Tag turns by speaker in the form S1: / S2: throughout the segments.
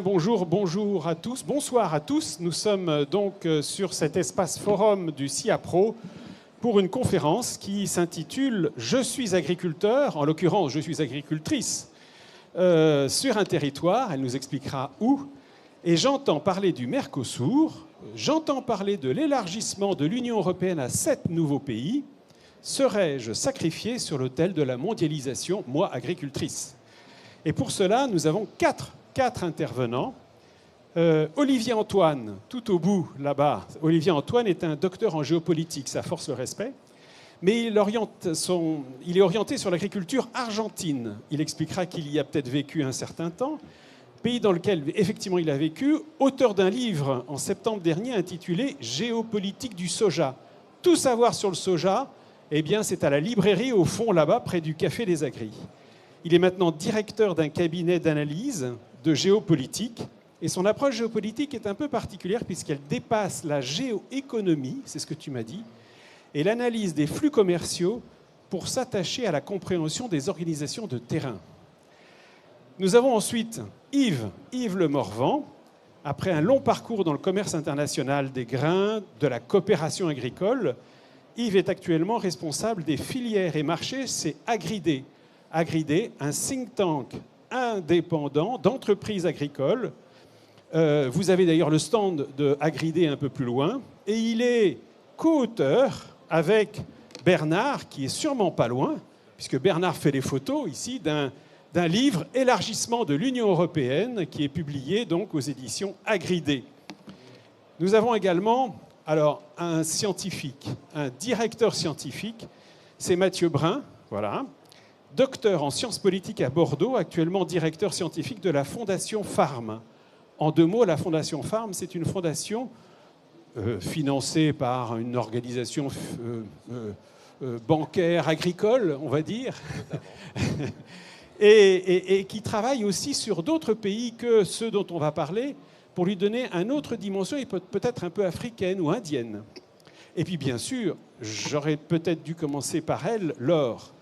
S1: Bonjour à tous, bonsoir à tous. Nous sommes donc sur cet espace forum du CIAPRO pour une conférence qui s'intitule « Je suis agriculteur », en l'occurrence « Je suis agricultrice », sur un territoire, elle nous expliquera où, et j'entends parler du Mercosur, j'entends parler de l'élargissement de l'Union européenne à 7 nouveaux pays. Serais-je sacrifié sur l'autel de la mondialisation, moi, agricultrice? Et pour cela, nous avons quatre intervenants. Olivier Antoine, tout au bout, là-bas. Olivier Antoine est un docteur en géopolitique, ça force le respect. Mais il est orienté sur l'agriculture argentine. Il expliquera qu'il y a peut-être vécu un certain temps, pays dans lequel, effectivement, il a vécu, auteur d'un livre en septembre dernier intitulé « Géopolitique du soja ». Tout savoir sur le soja, eh bien, c'est à la librairie, au fond, là-bas, près du Café des Agris. Il est maintenant directeur d'un cabinet d'analyse de géopolitique. Et son approche géopolitique est un peu particulière puisqu'elle dépasse la géoéconomie, c'est ce que tu m'as dit, et l'analyse des flux commerciaux pour s'attacher à la compréhension des organisations de terrain. Nous avons ensuite Yves Le Morvan. Après un long parcours dans le commerce international des grains, de la coopération agricole, Yves est actuellement responsable des filières et marchés, c'est Agridé. Agridé, un think tank indépendant d'entreprises agricoles. Vous avez d'ailleurs le stand de Agridé un peu plus loin. Et il est co-auteur avec Bernard, qui est sûrement pas loin, puisque Bernard fait les photos ici, d'un livre « Élargissement de l'Union européenne » qui est publié donc aux éditions Agridé. Nous avons également un scientifique, un directeur scientifique, c'est Mathieu Brun, voilà, docteur en sciences politiques à Bordeaux, actuellement directeur scientifique de la Fondation Farm. En 2 mots, la Fondation Farm, c'est une fondation financée par une organisation bancaire agricole, on va dire, et qui travaille aussi sur d'autres pays que ceux dont on va parler, pour lui donner une autre dimension, et peut-être un peu africaine ou indienne. Et puis, bien sûr, j'aurais peut-être dû commencer par elle, Laure.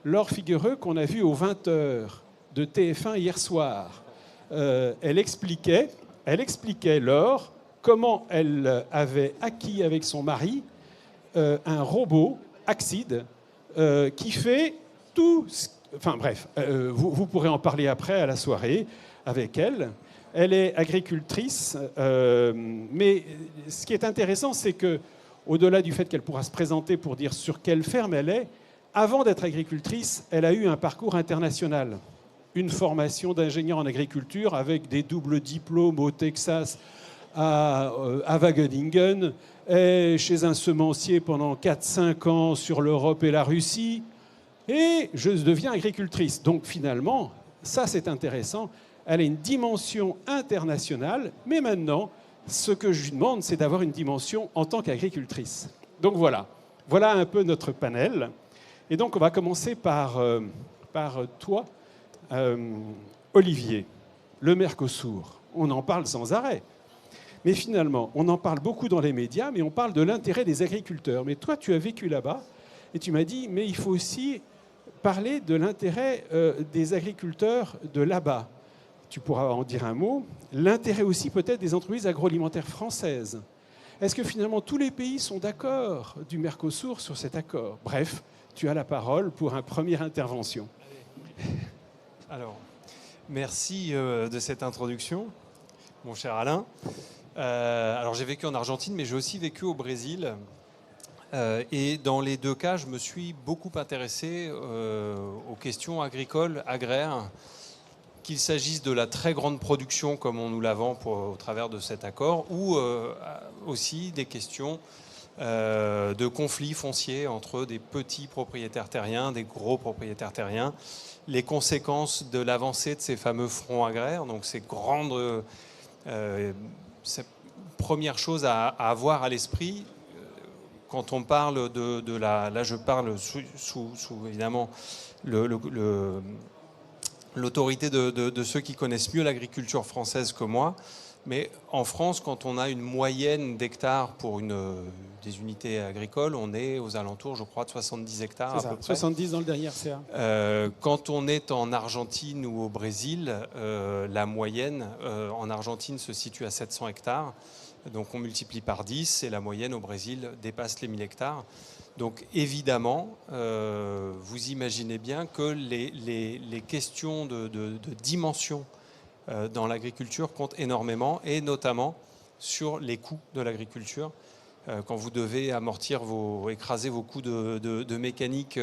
S1: Laure Figuereux, qu'on a vu aux 20h de TF1 hier soir. Elle expliquait, Laure, comment elle avait acquis avec son mari un robot, Axide, qui fait tout... Enfin bref, vous pourrez en parler après à la soirée avec elle. Elle est agricultrice, mais ce qui est intéressant, c'est qu'au-delà du fait qu'elle pourra se présenter pour dire sur quelle ferme elle est, avant d'être agricultrice, elle a eu un parcours international. Une formation d'ingénieur en agriculture avec des doubles diplômes au Texas, à Wageningen, et chez un semencier pendant 4-5 ans sur l'Europe et la Russie, et je deviens agricultrice. Donc finalement, ça c'est intéressant, elle a une dimension internationale, mais maintenant, ce que je lui demande, c'est d'avoir une dimension en tant qu'agricultrice. Donc voilà un peu notre panel. Et donc on va commencer par toi, Olivier. Le Mercosur, on en parle sans arrêt. Mais finalement, on en parle beaucoup dans les médias, mais on parle de l'intérêt des agriculteurs. Mais toi, tu as vécu là-bas, et tu m'as dit, mais il faut aussi parler de l'intérêt des agriculteurs de là-bas. Tu pourras en dire un mot. L'intérêt aussi peut-être des entreprises agroalimentaires françaises. Est-ce que finalement tous les pays sont d'accord du Mercosur sur cet accord? Bref, tu as la parole pour une première intervention.
S2: Alors, merci de cette introduction, mon cher Alain. Alors, j'ai vécu en Argentine, mais j'ai aussi vécu au Brésil. Et dans les 2 cas, je me suis beaucoup intéressé aux questions agricoles, agraires, qu'il s'agisse de la très grande production, comme on nous la vend au travers de cet accord, ou aussi des questions de conflits fonciers entre des petits propriétaires terriens, des gros propriétaires terriens, les conséquences de l'avancée de ces fameux fronts agraires, donc ces grandes premières choses à avoir à l'esprit quand on parle de la... Là, je parle sous évidemment l'autorité de ceux qui connaissent mieux l'agriculture française que moi. Mais en France, quand on a une moyenne d'hectares pour des unités agricoles, on est aux alentours, je crois, de 70 hectares à peu près.
S1: 70 dans le dernier RCA.
S2: Quand on est en Argentine ou au Brésil, la moyenne en Argentine se situe à 700 hectares. Donc on multiplie par 10 et la moyenne au Brésil dépasse les 1000 hectares. Donc évidemment, vous imaginez bien que les questions de dimension dans l'agriculture comptent énormément, et notamment sur les coûts de l'agriculture. Quand vous devez écraser vos coûts de mécanique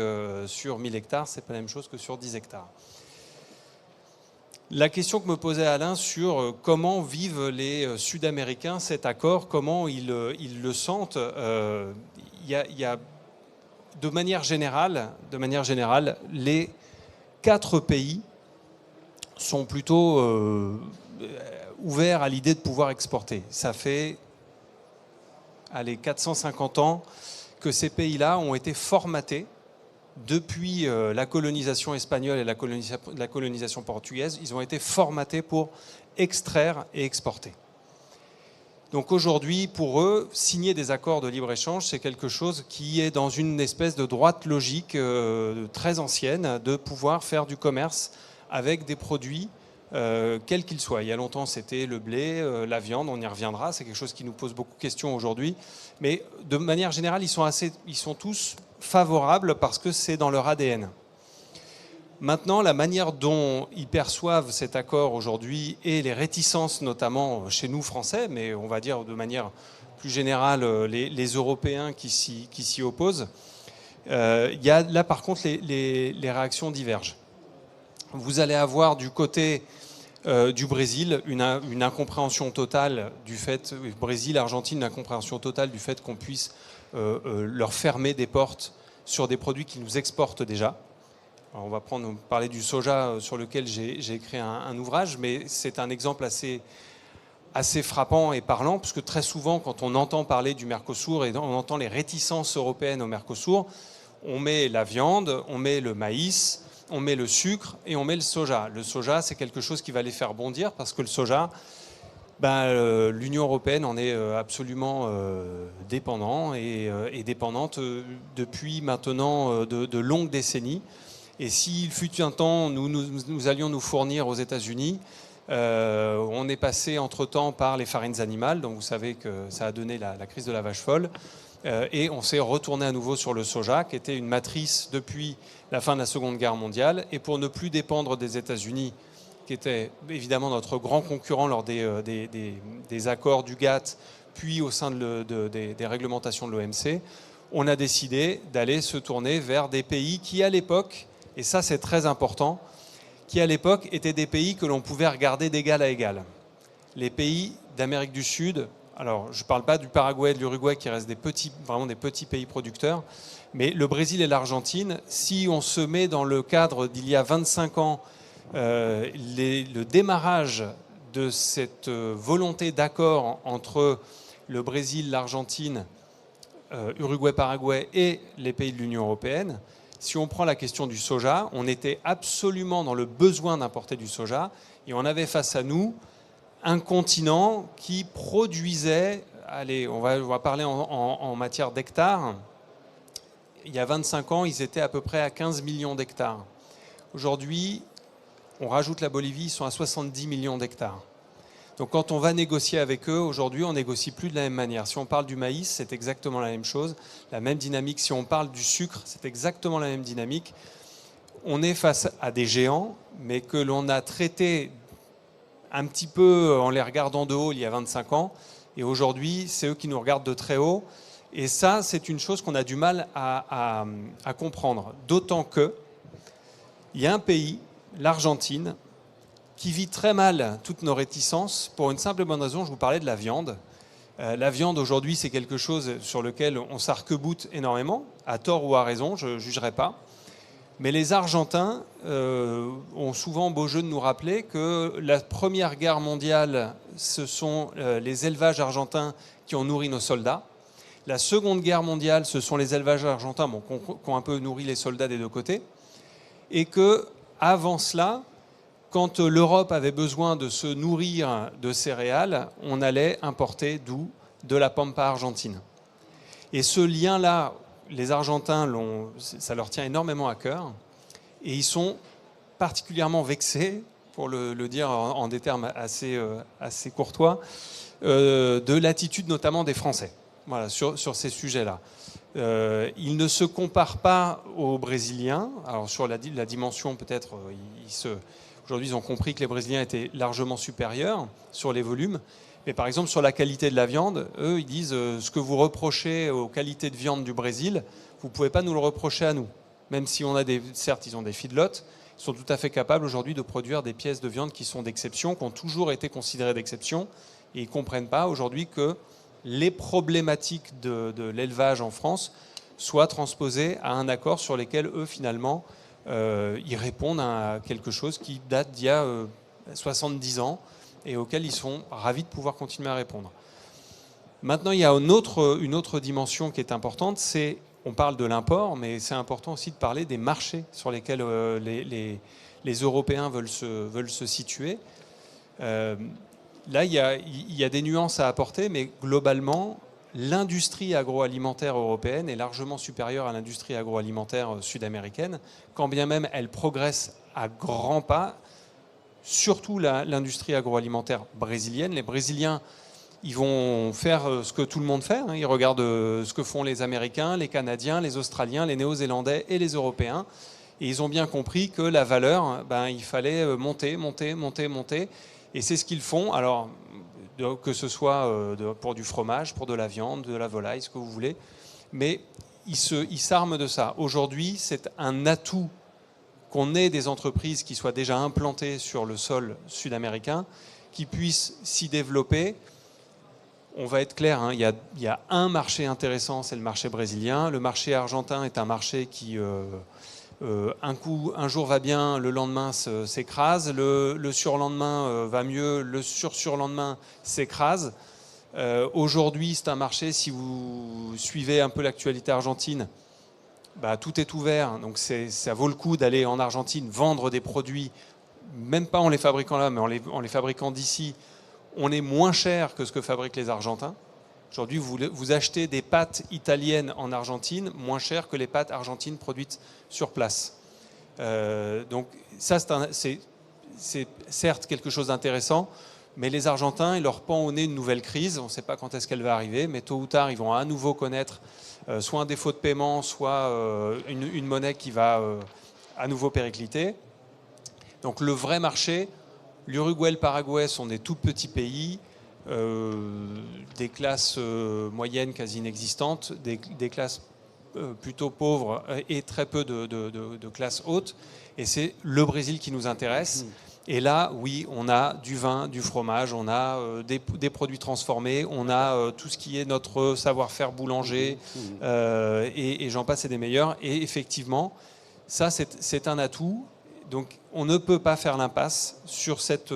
S2: sur 1000 hectares, ce n'est pas la même chose que sur 10 hectares. La question que me posait Alain sur comment vivent les Sud-Américains cet accord, comment ils le sentent, il y a de manière générale, les 4 pays sont plutôt ouverts à l'idée de pouvoir exporter. Ça fait 450 ans que ces pays-là ont été formatés depuis la colonisation espagnole et la colonisation portugaise. Ils ont été formatés pour extraire et exporter. Donc aujourd'hui, pour eux, signer des accords de libre-échange, c'est quelque chose qui est dans une espèce de droite logique très ancienne, de pouvoir faire du commerce avec des produits, quels qu'ils soient. Il y a longtemps, c'était le blé, la viande, on y reviendra, c'est quelque chose qui nous pose beaucoup de questions aujourd'hui. Mais de manière générale, ils sont tous favorables parce que c'est dans leur ADN. Maintenant, la manière dont ils perçoivent cet accord aujourd'hui et les réticences, notamment chez nous Français, mais on va dire de manière plus générale les Européens qui s'y opposent, là par contre les réactions divergent. Vous allez avoir du côté du Brésil une incompréhension totale du fait, Brésil, Argentine, une incompréhension totale du fait qu'on puisse leur fermer des portes sur des produits qu'ils nous exportent déjà. Alors on va parler du soja sur lequel j'ai écrit un ouvrage, mais c'est un exemple assez frappant et parlant, parce que très souvent, quand on entend parler du Mercosur et on entend les réticences européennes au Mercosur, on met la viande, on met le maïs, on met le sucre et on met le soja. Le soja, c'est quelque chose qui va les faire bondir, parce que le soja, l'Union européenne en est absolument dépendant et dépendante depuis maintenant de longues décennies. Et s'il fut un temps, nous allions nous fournir aux États-Unis, on est passé entre-temps par les farines animales, donc vous savez que ça a donné la crise de la vache folle, et on s'est retourné à nouveau sur le soja, qui était une matrice depuis la fin de la Seconde Guerre mondiale, et pour ne plus dépendre des États-Unis, qui était évidemment notre grand concurrent lors des accords du GATT, puis au sein des réglementations de l'OMC, on a décidé d'aller se tourner vers des pays qui, à l'époque, et ça c'est très important, qui à l'époque étaient des pays que l'on pouvait regarder d'égal à égal. Les pays d'Amérique du Sud, alors je ne parle pas du Paraguay et de l'Uruguay qui restent vraiment des petits pays producteurs, mais le Brésil et l'Argentine, si on se met dans le cadre d'il y a 25 ans, le démarrage de cette volonté d'accord entre le Brésil, l'Argentine, Uruguay, Paraguay et les pays de l'Union européenne, si on prend la question du soja, on était absolument dans le besoin d'importer du soja et on avait face à nous un continent qui produisait, allez, on va parler en matière d'hectares, il y a 25 ans, ils étaient à peu près à 15 millions d'hectares. Aujourd'hui, on rajoute la Bolivie, ils sont à 70 millions d'hectares. Donc quand on va négocier avec eux, aujourd'hui, on négocie plus de la même manière. Si on parle du maïs, c'est exactement la même chose, la même dynamique. Si on parle du sucre, c'est exactement la même dynamique. On est face à des géants, mais que l'on a traités un petit peu en les regardant de haut il y a 25 ans. Et aujourd'hui, c'est eux qui nous regardent de très haut. Et ça, c'est une chose qu'on a du mal à comprendre. D'autant qu'il y a un pays, l'Argentine, qui vit très mal toutes nos réticences pour une simple et bonne raison. Je vous parlais de la viande. La viande, aujourd'hui, c'est quelque chose sur lequel on s'arc-boute énormément, à tort ou à raison, je ne jugerai pas. Mais les Argentins ont souvent beau jeu de nous rappeler que la Première Guerre mondiale, ce sont les élevages argentins qui ont nourri nos soldats. La Seconde Guerre mondiale, ce sont les élevages argentins qui ont un peu nourri les soldats des deux côtés. Et qu'avant cela, quand l'Europe avait besoin de se nourrir de céréales, on allait importer d'où? De la pampa argentine. Et ce lien-là, les Argentins, ça leur tient énormément à cœur. Et ils sont particulièrement vexés, pour le dire en des termes assez courtois, de l'attitude notamment des Français, voilà, sur ces sujets-là. Ils ne se comparent pas aux Brésiliens. Alors sur la dimension, peut-être, aujourd'hui, ils ont compris que les Brésiliens étaient largement supérieurs sur les volumes. Mais par exemple, sur la qualité de la viande, eux, ils disent ce que vous reprochez aux qualités de viande du Brésil, vous ne pouvez pas nous le reprocher à nous. Même si certes, ils ont des feedlots, ils sont tout à fait capables aujourd'hui de produire des pièces de viande qui sont d'exception, qui ont toujours été considérées d'exception. Et ils ne comprennent pas aujourd'hui que les problématiques de l'élevage en France soient transposées à un accord sur lesquels, eux, finalement, ils répondent à quelque chose qui date d'il y a 70 ans et auquel ils sont ravis de pouvoir continuer à répondre. Maintenant, il y a une autre dimension qui est importante, on parle de l'import, mais c'est important aussi de parler des marchés sur lesquels les Européens veulent se situer. Là, il y a des nuances à apporter, mais globalement, l'industrie agroalimentaire européenne est largement supérieure à l'industrie agroalimentaire sud-américaine, quand bien même elle progresse à grands pas, surtout l'industrie agroalimentaire brésilienne. Les Brésiliens, ils vont faire ce que tout le monde fait, hein. Ils regardent ce que font les Américains, les Canadiens, les Australiens, les Néo-Zélandais et les Européens. Et ils ont bien compris que la valeur, il fallait monter. Et c'est ce qu'ils font, alors que ce soit pour du fromage, pour de la viande, de la volaille, ce que vous voulez. Mais ils s'arment de ça. Aujourd'hui, c'est un atout qu'on ait des entreprises qui soient déjà implantées sur le sol sud-américain, qui puissent s'y développer. On va être clair, hein, il y a un marché intéressant, c'est le marché brésilien. Le marché argentin est un marché qui, un jour va bien, le lendemain s'écrase. Le surlendemain va mieux, le surlendemain s'écrase. Aujourd'hui, c'est un marché, si vous suivez un peu l'actualité argentine, tout est ouvert. Donc ça vaut le coup d'aller en Argentine vendre des produits, même pas en les fabriquant là, mais en les fabriquant d'ici. On est moins cher que ce que fabriquent les Argentins. Aujourd'hui, vous achetez des pâtes italiennes en Argentine moins cher que les pâtes argentines produites sur place. Donc ça, c'est certes quelque chose d'intéressant, mais les Argentins, ils leur pend au nez une nouvelle crise. On ne sait pas quand est-ce qu'elle va arriver, mais tôt ou tard, ils vont à nouveau connaître soit un défaut de paiement, soit une monnaie qui va à nouveau péricliter. Donc le vrai marché, l'Uruguay et le Paraguay sont des tout petits pays, des classes moyennes quasi inexistantes, des classes plutôt pauvres et très peu de classes hautes. Et c'est le Brésil qui nous intéresse. Et là, oui, on a du vin, du fromage, on a des produits transformés, on a tout ce qui est notre savoir-faire boulanger, et j'en passe et des meilleurs. Et effectivement, ça, c'est un atout. Donc, on ne peut pas faire l'impasse sur cette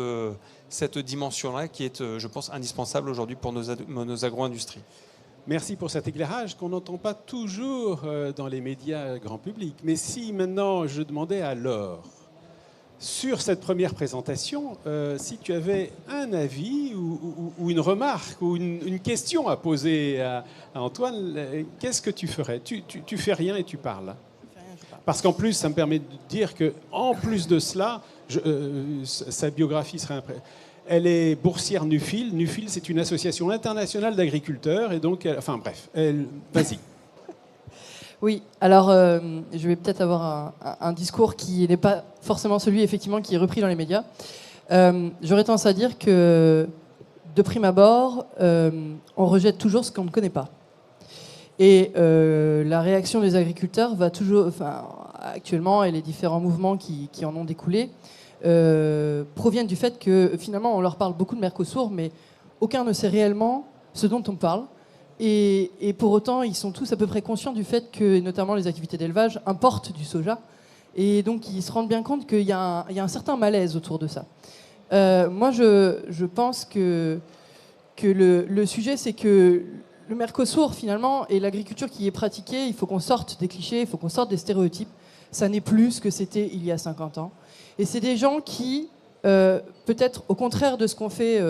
S2: dimension-là qui est, je pense, indispensable aujourd'hui pour nos agro-industries.
S1: Merci pour cet éclairage qu'on n'entend pas toujours dans les médias grand public. Mais si maintenant je demandais à Laure, sur cette première présentation, si tu avais un avis ou une remarque ou une question à poser à Antoine, qu'est-ce que tu ferais ? Tu fais rien et tu parles. Parce qu'en plus, ça me permet de dire qu'en plus de cela, sa biographie serait elle est boursière Nufil. Nufil, c'est une association internationale d'agriculteurs. Et donc, enfin bref, vas-y.
S3: Oui, alors je vais peut-être avoir un discours qui n'est pas forcément celui, effectivement, qui est repris dans les médias. J'aurais tendance à dire que, de prime abord, on rejette toujours ce qu'on ne connaît pas. Et la réaction des agriculteurs va toujours, actuellement, et les différents mouvements qui en ont découlé, proviennent du fait que finalement on leur parle beaucoup de Mercosur, mais aucun ne sait réellement ce dont on parle. Et pour autant, ils sont tous à peu près conscients du fait que, notamment les activités d'élevage, importent du soja. Et donc ils se rendent bien compte qu'il y a un certain malaise autour de ça. Moi, je pense que le sujet, c'est que le Mercosur, finalement, et l'agriculture qui est pratiquée, il faut qu'on sorte des clichés, il faut qu'on sorte des stéréotypes. Ça n'est plus ce que c'était il y a 50 ans. Et c'est des gens qui peut-être au contraire de ce qu'on fait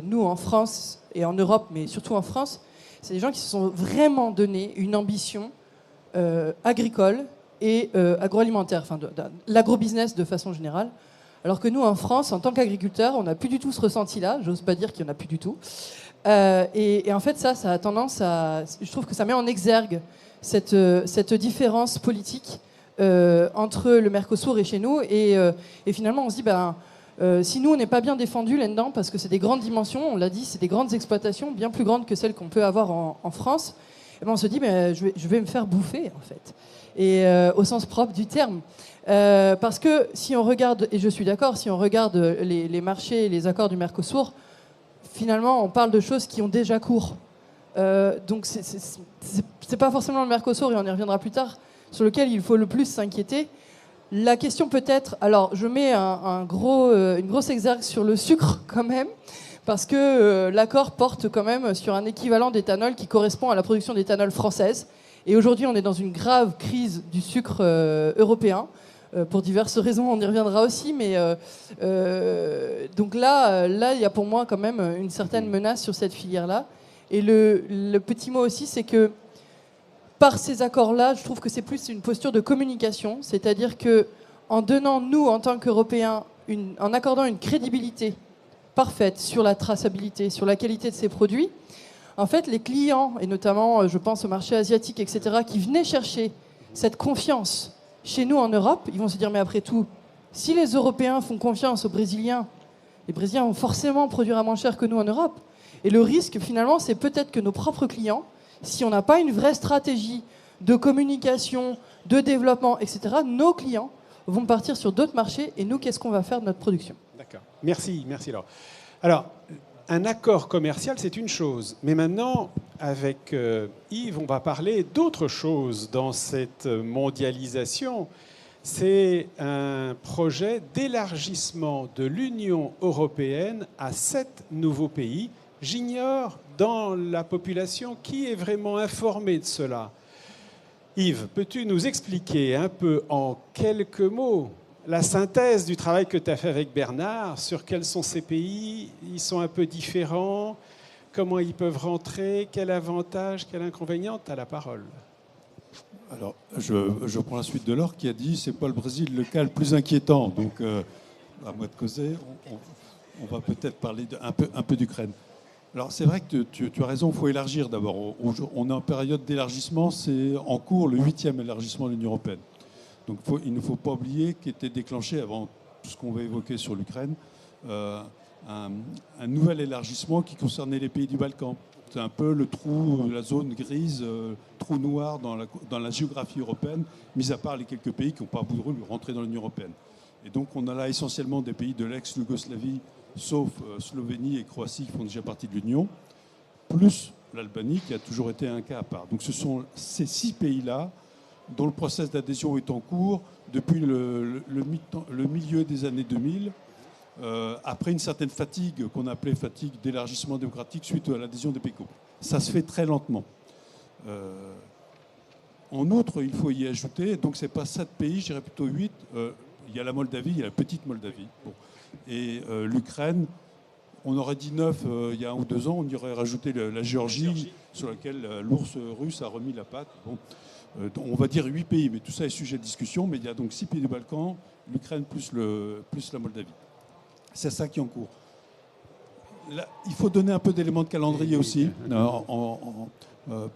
S3: nous en France et en Europe, mais surtout en France, c'est des gens qui se sont vraiment donné une ambition agricole et agroalimentaire, enfin de l'agrobusiness de façon générale. Alors que nous, en France, en tant qu'agriculteurs, on n'a plus du tout ce ressenti-là. J'ose pas dire qu'il n'y en a plus du tout. Et en fait, ça a tendance à... Je trouve que ça met en exergue cette différence politique entre le Mercosur et chez nous. Et finalement, on se dit, si nous, on n'est pas bien défendus là-dedans, parce que c'est des grandes dimensions, on l'a dit, c'est des grandes exploitations, bien plus grandes que celles qu'on peut avoir en France, et ben on se dit, je vais me faire bouffer, en fait. Et au sens propre du terme. Parce que si on regarde, et je suis d'accord, si on regarde les marchés et les accords du Mercosur, finalement, on parle de choses qui ont déjà cours. Donc, c'est pas forcément le Mercosur, et on y reviendra plus tard, sur lequel il faut le plus s'inquiéter. La question peut-être... Alors, je mets une grosse exergue sur le sucre, quand même, parce que l'accord porte quand même sur un équivalent d'éthanol qui correspond à la production d'éthanol française. Et aujourd'hui, on est dans une grave crise du sucre européen. Pour diverses raisons, on y reviendra aussi, mais donc là, il y a pour moi quand même une certaine menace sur cette filière-là. Et le petit mot aussi, c'est que par ces accords-là, je trouve que c'est plus une posture de communication, c'est-à-dire que en donnant, nous, en tant qu'Européens, en accordant une crédibilité parfaite sur la traçabilité, sur la qualité de ces produits, en fait, les clients, et notamment, je pense au marché asiatique, etc., qui venaient chercher cette confiance chez nous en Europe, ils vont se dire, mais après tout, si les Européens font confiance aux Brésiliens, les Brésiliens vont forcément produire à moins cher que nous en Europe. Et le risque, finalement, c'est peut-être que nos propres clients, si on n'a pas une vraie stratégie de communication, de développement, etc., nos clients vont partir sur d'autres marchés, et nous, qu'est-ce qu'on va faire de notre production?
S1: D'accord. Merci Laure. Alors, un accord commercial, c'est une chose. Mais maintenant, avec Yves, on va parler d'autre chose dans cette mondialisation. C'est un projet d'élargissement de l'Union européenne à 7 nouveaux pays. J'ignore dans la population qui est vraiment informé de cela. Yves, peux-tu nous expliquer un peu en quelques mots la synthèse du travail que tu as fait avec Bernard sur quels sont ces pays, ils sont un peu différents, comment ils peuvent rentrer, quel avantage, quel inconvénient? Tu as la parole.
S4: Alors, je prends la suite de Laure qui a dit c'est pas le Brésil le cas le plus inquiétant. Donc, à moi de causer, on va peut-être parler un peu d'Ukraine. Alors, c'est vrai que tu as raison, il faut élargir d'abord. On est en période d'élargissement, c'est en cours le 8e élargissement de l'Union européenne. Donc il ne faut pas oublier qu'était déclenché, avant tout ce qu'on va évoquer sur l'Ukraine, un nouvel élargissement qui concernait les pays du Balkan. C'est un peu le trou, la zone grise, trou noir dans la géographie européenne, mis à part les quelques pays qui n'ont pas voulu rentrer dans l'Union européenne. Et donc on a là essentiellement des pays de l'ex-Yougoslavie, sauf Slovénie et Croatie qui font déjà partie de l'Union, plus l'Albanie qui a toujours été un cas à part. Donc ce sont ces 6 pays-là dont le processus d'adhésion est en cours depuis le milieu des années 2000, après une certaine fatigue qu'on appelait fatigue d'élargissement démocratique suite à l'adhésion des pays. Ça se fait très lentement. En outre, il faut y ajouter, donc ce n'est pas 7 pays, je dirais plutôt 8. Il y a la Moldavie, il y a la petite Moldavie. Bon. Et l'Ukraine, on aurait dit 9 il y a 1 ou 2 ans, on y aurait rajouté la Géorgie, sur laquelle l'ours russe a remis la patte. Bon. On va dire 8 pays, mais tout ça est sujet de discussion. Mais il y a donc 6 pays du Balkan, l'Ukraine plus la Moldavie. C'est ça qui est en cours. Là, il faut donner un peu d'éléments de calendrier aussi,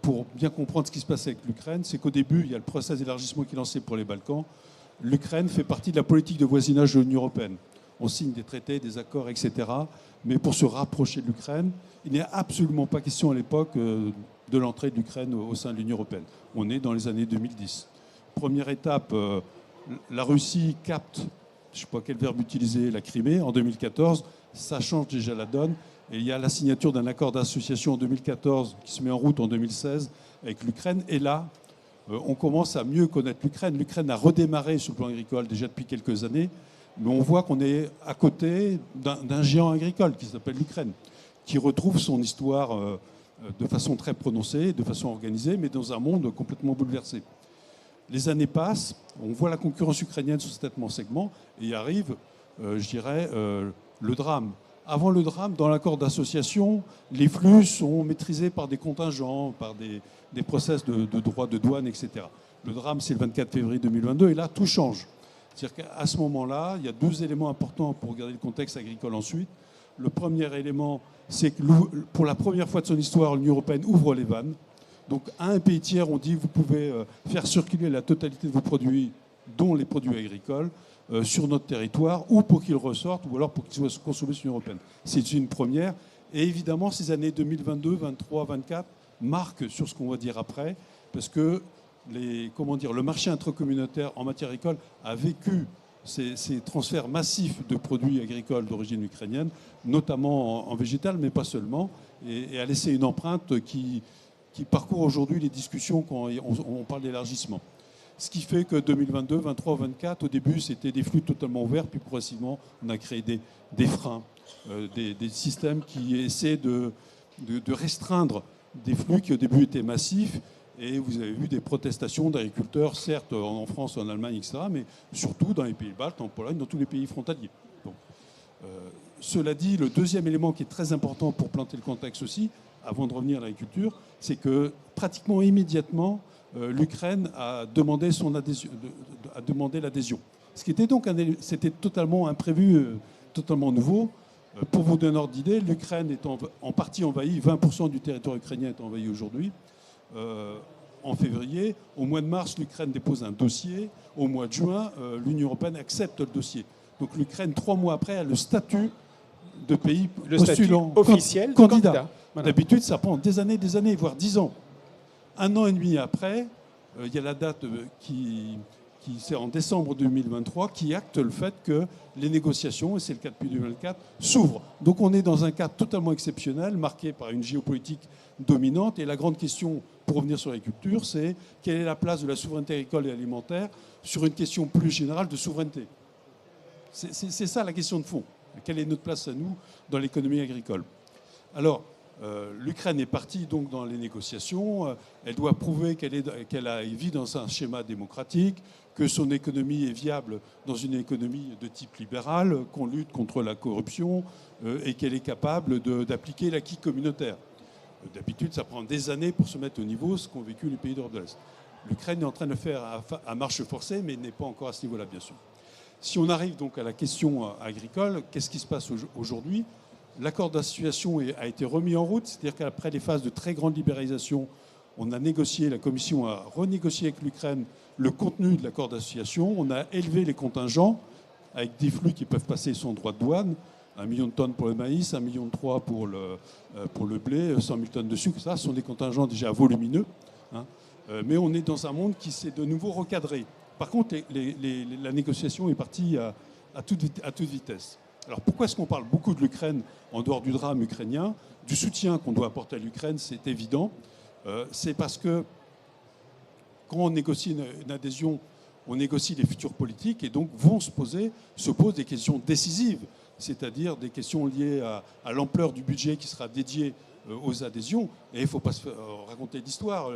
S4: pour bien comprendre ce qui se passe avec l'Ukraine. C'est qu'au début, il y a le processus d'élargissement qui est lancé pour les Balkans. L'Ukraine fait partie de la politique de voisinage de l'Union européenne. On signe des traités, des accords, etc. Mais pour se rapprocher de l'Ukraine, il n'est absolument pas question à l'époque de l'entrée de l'Ukraine au sein de l'Union européenne. On est dans les années 2010. Première étape, la Russie capte, je ne sais pas quel verbe utiliser, la Crimée en 2014. Ça change déjà la donne. Et il y a la signature d'un accord d'association en 2014 qui se met en route en 2016 avec l'Ukraine. Et là, on commence à mieux connaître l'Ukraine. L'Ukraine a redémarré sur le plan agricole déjà depuis quelques années. Mais on voit qu'on est à côté d'un géant agricole qui s'appelle l'Ukraine, qui retrouve son histoire de façon très prononcée, de façon organisée, mais dans un monde complètement bouleversé. Les années passent, on voit la concurrence ukrainienne sur certains segments, et arrive, je dirais, le drame. Avant le drame, dans l'accord d'association, les flux sont maîtrisés par des contingents, par des process de droits de douane, etc. Le drame, c'est le 24 février 2022, et là, tout change. C'est-à-dire qu'à ce moment-là, il y a deux éléments importants pour regarder le contexte agricole ensuite. Le premier élément, c'est que pour la première fois de son histoire, l'Union européenne ouvre les vannes. Donc à un pays tiers, on dit que vous pouvez faire circuler la totalité de vos produits, dont les produits agricoles, sur notre territoire, ou pour qu'ils ressortent, ou alors pour qu'ils soient consommés sur l'Union européenne. C'est une première. Et évidemment, ces années 2022, 2023, 2024 marquent sur ce qu'on va dire après, parce que le marché intracommunautaire en matière agricole a vécu ces transferts massifs de produits agricoles d'origine ukrainienne, notamment en végétal, mais pas seulement, et a laissé une empreinte qui parcourt aujourd'hui les discussions quand on parle d'élargissement. Ce qui fait que 2022, 2023, 2024, au début, c'était des flux totalement ouverts, puis progressivement, on a créé des freins, des systèmes qui essaient de restreindre des flux qui au début étaient massifs. Et vous avez vu des protestations d'agriculteurs, certes en France, en Allemagne, etc., mais surtout dans les pays baltes, en Pologne, dans tous les pays frontaliers. Bon. Cela dit, le deuxième élément qui est très important pour planter le contexte aussi, avant de revenir à l'agriculture, c'est que pratiquement immédiatement, l'Ukraine a demandé l'adhésion. Ce qui était donc c'était totalement imprévu, totalement nouveau. Pour vous donner un ordre d'idée, l'Ukraine est en partie envahie, 20% du territoire ukrainien est envahi aujourd'hui. En février, au mois de mars, l'Ukraine dépose un dossier. Au mois de juin, l'Union européenne accepte le dossier. Donc l'Ukraine, 3 mois après, a le statut de pays postulant,
S1: officiel
S4: candidat.
S1: Voilà.
S4: D'habitude, ça prend des années, voire 10 ans. 1 an et demi après, il y a la date qui c'est en décembre 2023, qui acte le fait que les négociations, et c'est le cas depuis 2024, s'ouvrent. Donc on est dans un cadre totalement exceptionnel, marqué par une géopolitique dominante. Et la grande question, pour revenir sur l'agriculture, c'est quelle est la place de la souveraineté agricole et alimentaire sur une question plus générale de souveraineté. C'est ça la question de fond. Quelle est notre place à nous dans l'économie agricole? Alors, l'Ukraine est partie donc dans les négociations. Elle doit prouver qu'elle vit dans un schéma démocratique, que son économie est viable dans une économie de type libéral, qu'on lutte contre la corruption et qu'elle est capable d'appliquer l'acquis communautaire. D'habitude, ça prend des années pour se mettre au niveau, ce qu'ont vécu les pays d'Europe de l'Est. L'Ukraine est en train de le faire à marche forcée, mais n'est pas encore à ce niveau-là, bien sûr. Si on arrive donc à la question agricole, qu'est-ce qui se passe aujourd'hui? L'accord d'association a été remis en route, c'est-à-dire qu'après les phases de très grande libéralisation, on a négocié, la Commission a renégocié avec l'Ukraine le contenu de l'accord d'association. On a élevé les contingents avec des flux qui peuvent passer sans droit de douane. 1 million de tonnes pour le maïs, 1,3 million pour le blé, 100 000 tonnes de sucre. Ça, ce sont des contingents déjà volumineux. Hein. Mais on est dans un monde qui s'est de nouveau recadré. Par contre, la négociation est partie à toute vitesse. Alors pourquoi est-ce qu'on parle beaucoup de l'Ukraine en dehors du drame ukrainien? Du soutien qu'on doit apporter à l'Ukraine, c'est évident. C'est parce que quand on négocie une adhésion, on négocie les futurs politiques et donc se posent des questions décisives, c'est-à-dire des questions liées à l'ampleur du budget qui sera dédié aux adhésions. Et il ne faut pas se raconter d'histoire.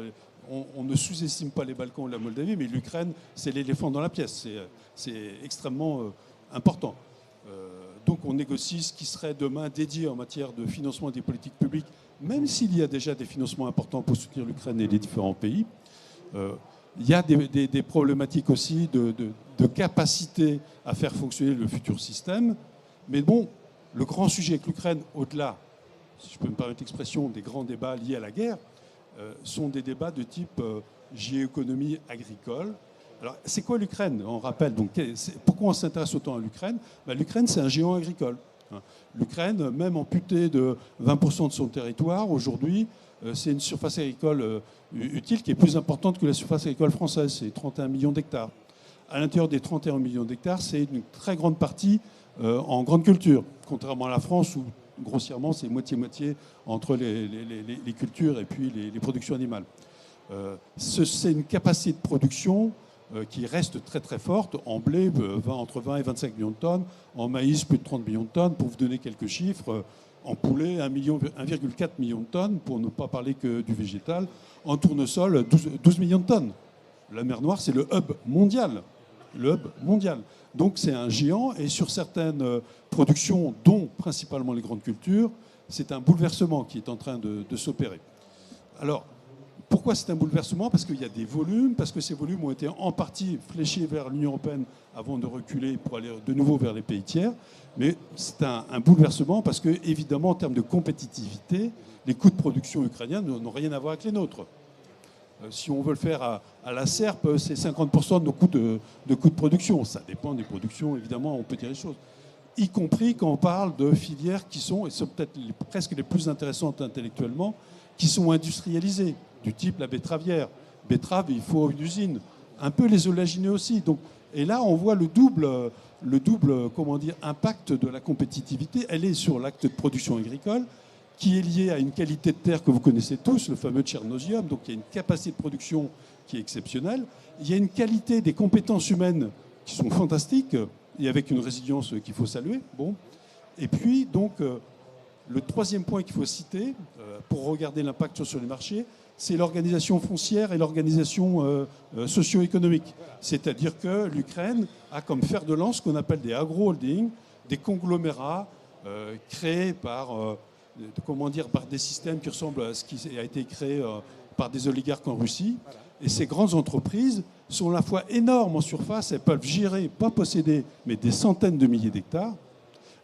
S4: On ne sous-estime pas les Balkans ou la Moldavie, mais l'Ukraine, c'est l'éléphant dans la pièce. C'est extrêmement important. Donc on négocie ce qui serait demain dédié en matière de financement des politiques publiques, même s'il y a déjà des financements importants pour soutenir l'Ukraine et les différents pays. Il y a des problématiques aussi de capacité à faire fonctionner le futur système. Mais bon, le grand sujet avec l'Ukraine, au-delà, si je peux me permettre l'expression, des grands débats liés à la guerre, sont des débats de type géoéconomie agricole. Alors, c'est quoi l'Ukraine? On rappelle, donc, pourquoi on s'intéresse autant à l'Ukraine? L'Ukraine, c'est un géant agricole. L'Ukraine, même amputée de 20% de son territoire, aujourd'hui, c'est une surface agricole utile qui est plus importante que la surface agricole française. C'est 31 millions d'hectares. À l'intérieur des 31 millions d'hectares, c'est une très grande partie en grande culture, contrairement à la France où, grossièrement, c'est moitié-moitié entre les cultures et puis les productions animales. C'est une capacité de production qui reste très très forte. En blé, entre 20 et 25 millions de tonnes. En maïs, plus de 30 millions de tonnes. Pour vous donner quelques chiffres, en poulet, 1,4 million de tonnes, pour ne pas parler que du végétal. En tournesol, 12 millions de tonnes. La mer Noire, c'est le hub mondial. Le hub mondial. Donc c'est un géant, et sur certaines productions, dont principalement les grandes cultures, c'est un bouleversement qui est en train de s'opérer. Alors, pourquoi c'est un bouleversement? Parce qu'il y a des volumes, parce que ces volumes ont été en partie fléchés vers l'Union européenne avant de reculer pour aller de nouveau vers les pays tiers. Mais c'est un bouleversement parce que, évidemment, en termes de compétitivité, les coûts de production ukrainiens n'ont rien à voir avec les nôtres. Si on veut le faire à la SERP, c'est 50% de nos coûts de production. Ça dépend des productions, évidemment, on peut dire les choses. Y compris quand on parle de filières qui sont, et sont peut-être presque les plus intéressantes intellectuellement, qui sont industrialisées, du type la betteravière. Betterave, il faut une usine. Un peu les oléagineux aussi. Donc, et là, on voit le double comment dire, impact de la compétitivité. Elle est sur l'acte de production agricole, qui est lié à une qualité de terre que vous connaissez tous, le fameux tchernosium. Donc il y a une capacité de production qui est exceptionnelle. Il y a une qualité des compétences humaines qui sont fantastiques, et avec une résilience qu'il faut saluer. Bon. Et puis, donc, le troisième point qu'il faut citer, pour regarder l'impact sur les marchés, c'est l'organisation foncière et l'organisation socio-économique. C'est-à-dire que l'Ukraine a comme fer de lance ce qu'on appelle des agro-holdings, des conglomérats créés par par des systèmes qui ressemblent à ce qui a été créé par des oligarques en Russie. Et ces grandes entreprises sont à la fois énormes en surface, elles peuvent gérer, pas posséder, mais des centaines de milliers d'hectares.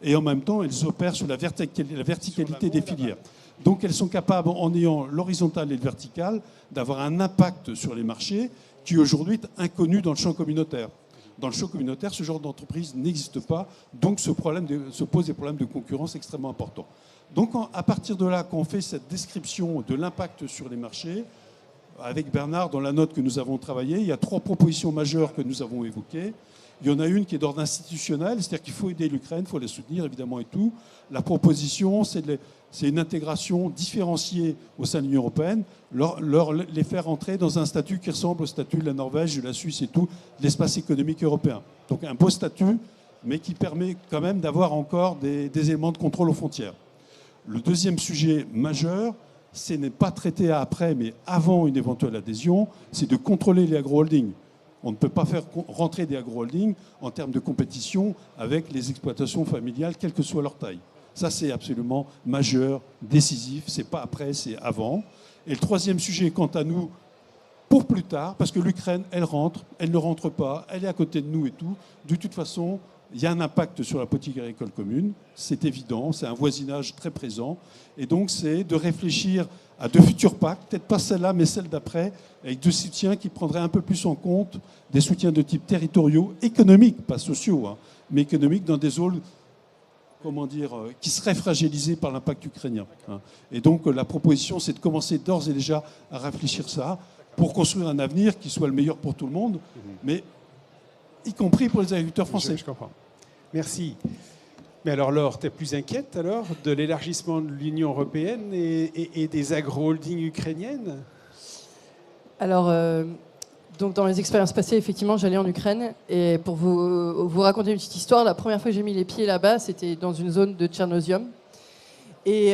S4: Et en même temps, elles opèrent sur la verticalité des filières. Donc elles sont capables, en ayant l'horizontal et le vertical, d'avoir un impact sur les marchés qui aujourd'hui est inconnu dans le champ communautaire. Dans le champ communautaire, ce genre d'entreprise n'existe pas, donc se posent des problèmes de concurrence extrêmement importants. Donc à partir de là, quand on fait cette description de l'impact sur les marchés, avec Bernard, dans la note que nous avons travaillée, il y a 3 propositions majeures que nous avons évoquées. Il y en a une qui est d'ordre institutionnel, c'est-à-dire qu'il faut aider l'Ukraine, il faut la soutenir évidemment et tout. La proposition, c'est une intégration différenciée au sein de l'Union européenne, les faire entrer dans un statut qui ressemble au statut de la Norvège, de la Suisse et tout, de l'espace économique européen. Donc un beau statut, mais qui permet quand même d'avoir encore des éléments de contrôle aux frontières. Le deuxième sujet majeur, ce n'est pas traité après, mais avant une éventuelle adhésion, c'est de contrôler les agro-holdings. On ne peut pas faire rentrer des agro-holdings en termes de compétition avec les exploitations familiales, quelle que soit leur taille. Ça, c'est absolument majeur, décisif. Ce n'est pas après, c'est avant. Et le troisième sujet, quant à nous, pour plus tard, parce que l'Ukraine, elle rentre, elle ne rentre pas, elle est à côté de nous et tout. De toute façon, il y a un impact sur la politique agricole commune, c'est évident, c'est un voisinage très présent. Et donc, c'est de réfléchir à de futures PAC, peut-être pas celle-là, mais celle d'après, avec des soutiens qui prendraient un peu plus en compte des soutiens de type territoriaux, économiques, pas sociaux, hein, mais économiques dans des zones, qui seraient fragilisées par l'impact ukrainien. Hein. Et donc, la proposition, c'est de commencer d'ores et déjà à réfléchir ça pour construire un avenir qui soit le meilleur pour tout le monde, mais y compris pour les agriculteurs français.
S1: Je comprends. Merci. Mais alors, Laure, tu es plus inquiète alors de l'élargissement de l'Union européenne et des agro-holdings ukrainiennes?
S3: Alors, donc dans les expériences passées, effectivement, j'allais en Ukraine. Et pour vous raconter une petite histoire, la première fois que j'ai mis les pieds là-bas, c'était dans une zone de tchernosium. Et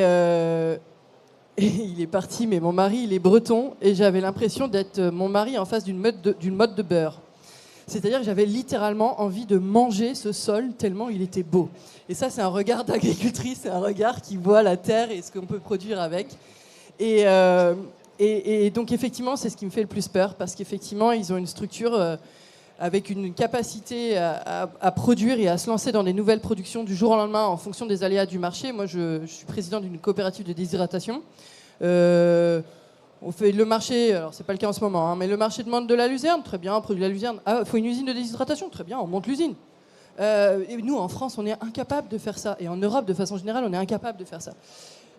S3: il est parti, mais mon mari, il est breton. Et j'avais l'impression d'être mon mari en face d'une motte de beurre. C'est-à-dire que j'avais littéralement envie de manger ce sol tellement il était beau. Et ça, c'est un regard d'agricultrice, c'est un regard qui voit la terre et ce qu'on peut produire avec. Et donc, effectivement, c'est ce qui me fait le plus peur, parce qu'effectivement, ils ont une structure avec une capacité à produire et à se lancer dans des nouvelles productions du jour au lendemain en fonction des aléas du marché. Moi, je suis président d'une coopérative de déshydratation. On fait le marché, alors c'est pas le cas en ce moment, hein, mais le marché demande de la luzerne, très bien, on produit de la luzerne. Ah, il faut une usine de déshydratation, très bien, on monte l'usine. Et nous, en France, on est incapable de faire ça. Et en Europe, de façon générale, on est incapable de faire ça.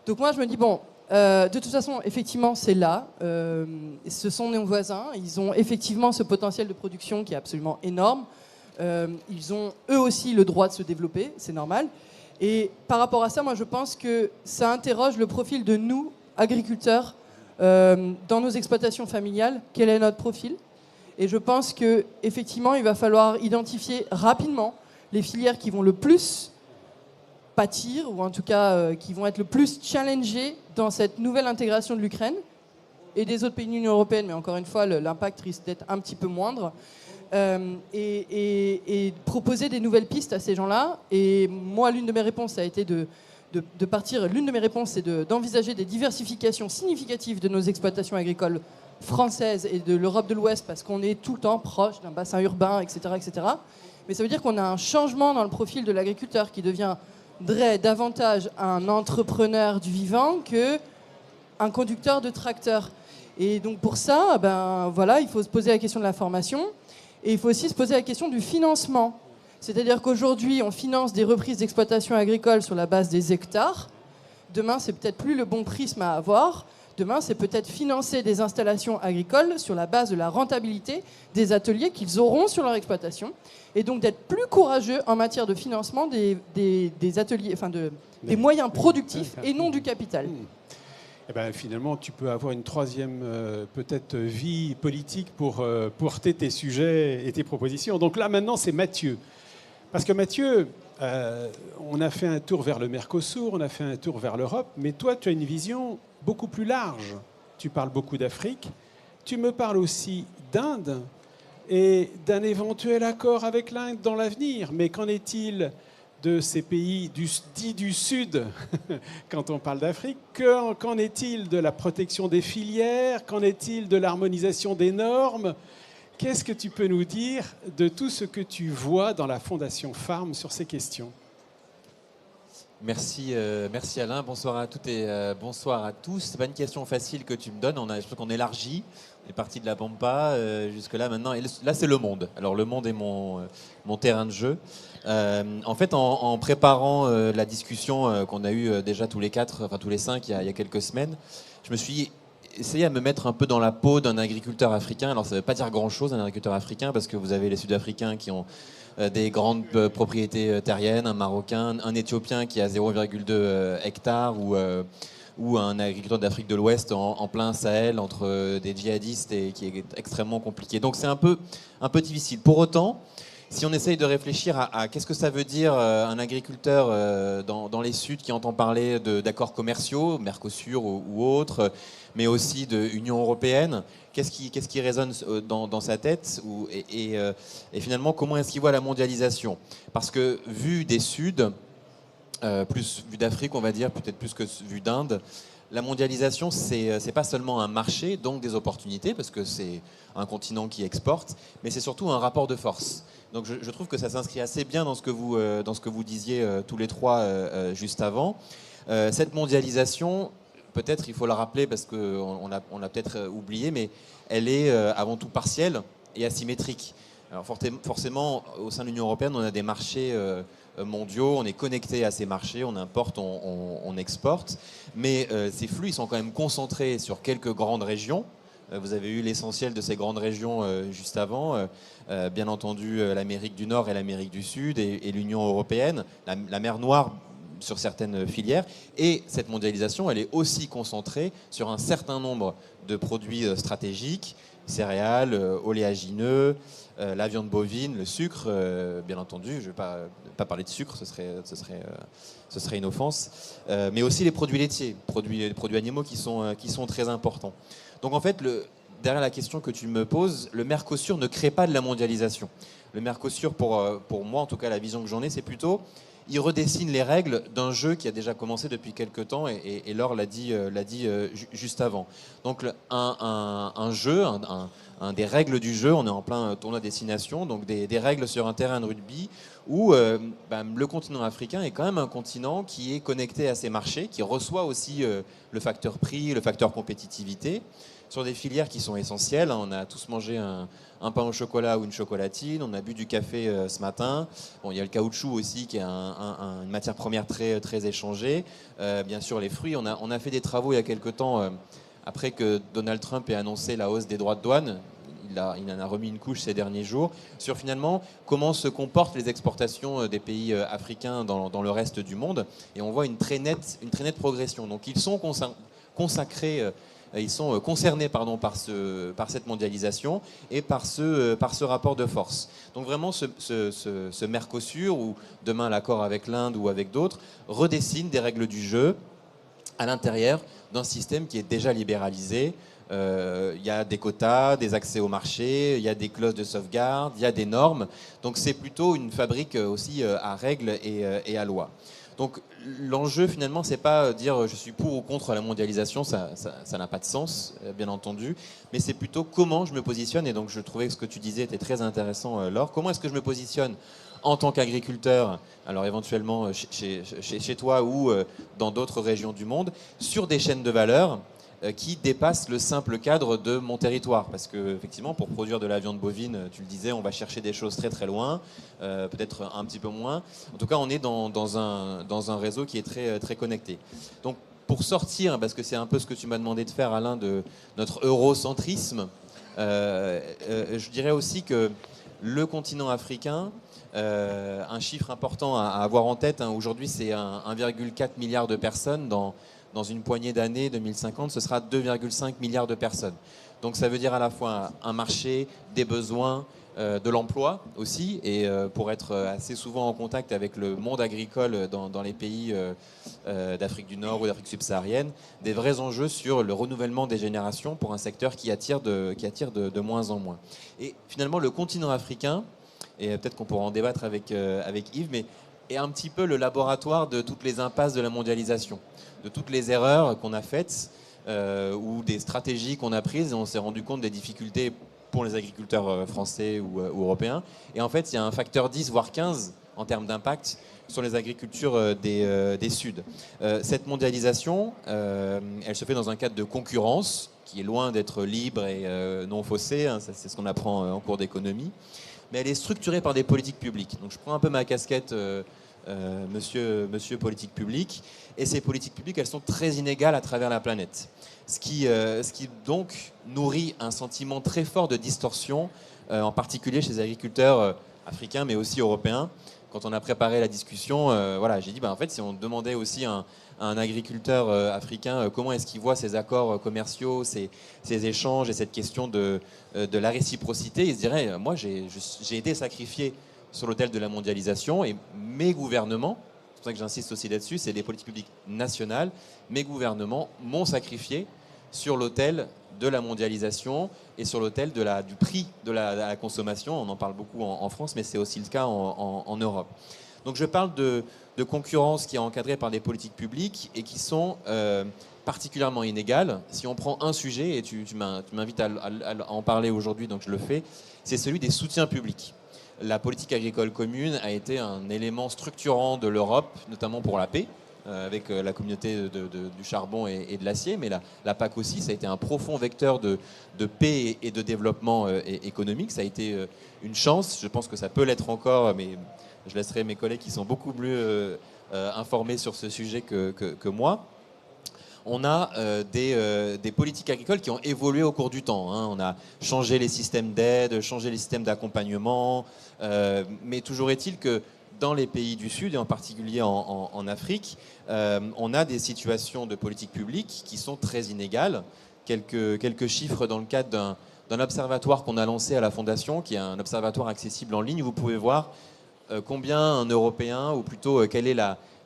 S3: Donc moi, je me dis, bon, de toute façon, effectivement, c'est là. Ce sont nos voisins. Ils ont effectivement ce potentiel de production qui est absolument énorme. Ils ont, eux aussi, le droit de se développer, c'est normal. Et par rapport à ça, moi, je pense que ça interroge le profil de nous, agriculteurs, dans nos exploitations familiales, quel est notre profil. Et je pense qu'effectivement, il va falloir identifier rapidement les filières qui vont le plus pâtir, ou en tout cas qui vont être le plus challengées dans cette nouvelle intégration de l'Ukraine. et des autres pays de l'Union européenne, mais encore une fois, l'impact risque d'être un petit peu moindre. Et proposer des nouvelles pistes à ces gens-là. Et moi, l'une de mes réponses, ça a été de partir. L'une de mes réponses, c'est d'envisager des diversifications significatives de nos exploitations agricoles françaises et de l'Europe de l'Ouest, parce qu'on est tout le temps proche d'un bassin urbain, etc., etc. Mais ça veut dire qu'on a un changement dans le profil de l'agriculteur qui deviendrait davantage un entrepreneur du vivant qu'un conducteur de tracteur. Et donc pour ça, voilà, il faut se poser la question de la formation. Et il faut aussi se poser la question du financement. C'est-à-dire qu'aujourd'hui, on finance des reprises d'exploitation agricole sur la base des hectares. Demain, c'est peut-être plus le bon prisme à avoir. Demain, c'est peut-être financer des installations agricoles sur la base de la rentabilité des ateliers qu'ils auront sur leur exploitation. Et donc d'être plus courageux en matière de financement des ateliers, des moyens productifs et non du capital.
S1: Eh ben, finalement, tu peux avoir une troisième peut-être vie politique pour porter tes sujets et tes propositions. Donc là, maintenant, c'est Mathieu. Parce que Mathieu, on a fait un tour vers le Mercosur, on a fait un tour vers l'Europe, mais toi, tu as une vision beaucoup plus large. Tu parles beaucoup d'Afrique, tu me parles aussi d'Inde et d'un éventuel accord avec l'Inde dans l'avenir. Mais qu'en est-il de ces pays dits du Sud, quand on parle d'Afrique? Qu'en est-il de la protection des filières? Qu'en est-il de l'harmonisation des normes? Qu'est-ce que tu peux nous dire de tout ce que tu vois dans la Fondation Farm sur ces questions?
S5: Merci, merci Alain, bonsoir à toutes et bonsoir à tous. C'est pas une question facile que tu me donnes, je trouve qu'on élargit, on est parti de la Pampa jusque-là maintenant, et là c'est le monde. Alors le monde est mon terrain de jeu. En fait, en préparant la discussion qu'on a eue déjà tous les cinq, il y a quelques semaines, je me suis essayé à me mettre un peu dans la peau d'un agriculteur africain. Alors ça ne veut pas dire grand-chose, un agriculteur africain, parce que vous avez les Sud-Africains qui ont des grandes propriétés terriennes, un Marocain, un Éthiopien qui a 0,2 hectares, ou un agriculteur d'Afrique de l'Ouest en plein Sahel entre des djihadistes et qui est extrêmement compliqué. Donc c'est un peu difficile. Pour autant, si on essaye de réfléchir à qu'est-ce que ça veut dire un agriculteur dans les Suds qui entend parler d'accords commerciaux, Mercosur ou autres, mais aussi de l'Union européenne, qu'est-ce qui résonne dans sa tête et finalement, comment est-ce qu'il voit la mondialisation? Parce que vu des Suds, plus vu d'Afrique, on va dire, peut-être plus que vu d'Inde, la mondialisation, c'est pas seulement un marché, donc des opportunités, parce que c'est un continent qui exporte, mais c'est surtout un rapport de force. Donc je trouve que ça s'inscrit assez bien dans ce que vous disiez tous les trois juste avant. Cette mondialisation, peut-être il faut la rappeler parce qu'on l'a peut-être oublié, mais elle est avant tout partielle et asymétrique. Alors forcément, au sein de l'Union européenne, on a des marchés mondiaux, on est connecté à ces marchés, on importe, on exporte, mais ces flux ils sont quand même concentrés sur quelques grandes régions. Vous avez eu l'essentiel de ces grandes régions juste avant, bien entendu l'Amérique du Nord et l'Amérique du Sud et l'Union européenne, la mer Noire sur certaines filières. Et cette mondialisation, elle est aussi concentrée sur un certain nombre de produits stratégiques, céréales, oléagineux, la viande bovine, le sucre, bien entendu. Je ne vais pas parler de sucre, ce serait une offense. Mais aussi les produits laitiers, les produits animaux qui sont très importants. Donc en fait, derrière la question que tu me poses, le Mercosur ne crée pas de la mondialisation. Le Mercosur, pour moi, en tout cas la vision que j'en ai, c'est plutôt, il redessine les règles d'un jeu qui a déjà commencé depuis quelques temps, et Laure l'a dit juste avant. Donc un jeu, des règles du jeu, on est en plein tournoi destination, donc des règles sur un terrain de rugby où le continent africain est quand même un continent qui est connecté à ses marchés, qui reçoit aussi le facteur prix, le facteur compétitivité, sur des filières qui sont essentielles. On a tous mangé un pain au chocolat ou une chocolatine, on a bu du café ce matin. Bon, il y a le caoutchouc aussi qui est une matière première très, très échangée. Bien sûr, les fruits. On a fait des travaux il y a quelque temps, après que Donald Trump ait annoncé la hausse des droits de douane. Il en a remis une couche ces derniers jours sur finalement comment se comportent les exportations des pays africains dans le reste du monde. Et on voit une très nette progression. Donc ils sont consacrés. Ils sont concernés par cette mondialisation et par ce rapport de force. Donc vraiment, ce Mercosur, ou demain l'accord avec l'Inde ou avec d'autres, redessine des règles du jeu à l'intérieur d'un système qui est déjà libéralisé, Il y a des quotas, des accès au marché, il y a des clauses de sauvegarde, il y a des normes. Donc c'est plutôt une fabrique aussi à règles et à lois. Donc l'enjeu finalement, c'est pas dire je suis pour ou contre la mondialisation, ça n'a pas de sens, bien entendu, mais c'est plutôt comment je me positionne. Et donc je trouvais que ce que tu disais était très intéressant, Laure. Comment est-ce que je me positionne en tant qu'agriculteur, alors éventuellement chez toi ou dans d'autres régions du monde, sur des chaînes de valeur qui dépassent le simple cadre de mon territoire. Parce que effectivement, pour produire de la viande bovine, tu le disais, on va chercher des choses très très loin, peut-être un petit peu moins. En tout cas, on est dans un réseau qui est très, très connecté. Donc, pour sortir, parce que c'est un peu ce que tu m'as demandé de faire, Alain, de notre eurocentrisme, je dirais aussi que le continent africain, un chiffre important à avoir en tête, hein, aujourd'hui c'est 1,4 milliard de personnes, dans une poignée d'années, 2050, ce sera 2,5 milliards de personnes. Donc ça veut dire à la fois un marché, des besoins, de l'emploi aussi, et pour être assez souvent en contact avec le monde agricole dans les pays d'Afrique du Nord ou d'Afrique subsaharienne, des vrais enjeux sur le renouvellement des générations pour un secteur qui attire de moins en moins. Et finalement, le continent africain, et peut-être qu'on pourra en débattre avec Yves, mais est un petit peu le laboratoire de toutes les impasses de la mondialisation, de toutes les erreurs qu'on a faites ou des stratégies qu'on a prises, et on s'est rendu compte des difficultés pour les agriculteurs français ou européens. Et en fait, il y a un facteur 10, voire 15 en termes d'impact sur les agricultures des Suds. Cette mondialisation, elle se fait dans un cadre de concurrence qui est loin d'être libre et non faussée, hein, c'est ce qu'on apprend en cours d'économie, mais elle est structurée par des politiques publiques. Donc je prends un peu ma casquette monsieur politique publique, et ces politiques publiques, elles sont très inégales à travers la planète. Ce qui donc nourrit un sentiment très fort de distorsion, en particulier chez les agriculteurs africains, mais aussi européens. Quand on a préparé la discussion, voilà, j'ai dit, en fait, si on demandait aussi à un agriculteur africain comment est-ce qu'il voit ces accords commerciaux, ces échanges et cette question de la réciprocité, il se dirait, moi, j'ai été sacrifié sur l'autel de la mondialisation, et mes gouvernements, c'est pour ça que j'insiste aussi là-dessus, c'est les politiques publiques nationales, mes gouvernements m'ont sacrifié sur l'autel de la mondialisation et sur l'autel du prix de la consommation. On en parle beaucoup en France, mais c'est aussi le cas en Europe. Donc je parle de concurrence qui est encadrée par des politiques publiques et qui sont particulièrement inégales. Si on prend un sujet, et tu m'invites à en parler aujourd'hui, donc je le fais, c'est celui des soutiens publics. La politique agricole commune a été un élément structurant de l'Europe, notamment pour la paix, avec la communauté du charbon et de l'acier, mais la PAC aussi, ça a été un profond vecteur de paix et de développement économique. Ça a été une chance, je pense que ça peut l'être encore, mais je laisserai mes collègues qui sont beaucoup plus informés sur ce sujet que moi. On a des politiques agricoles qui ont évolué au cours du temps, hein. On a changé les systèmes d'aide, changé les systèmes d'accompagnement, mais toujours est-il que dans les pays du Sud, et en particulier en Afrique, on a des situations de politique publique qui sont très inégales. Quelques chiffres dans le cadre d'un observatoire qu'on a lancé à la Fondation, qui est un observatoire accessible en ligne. Vous pouvez voir combien un Européen, ou plutôt quelle est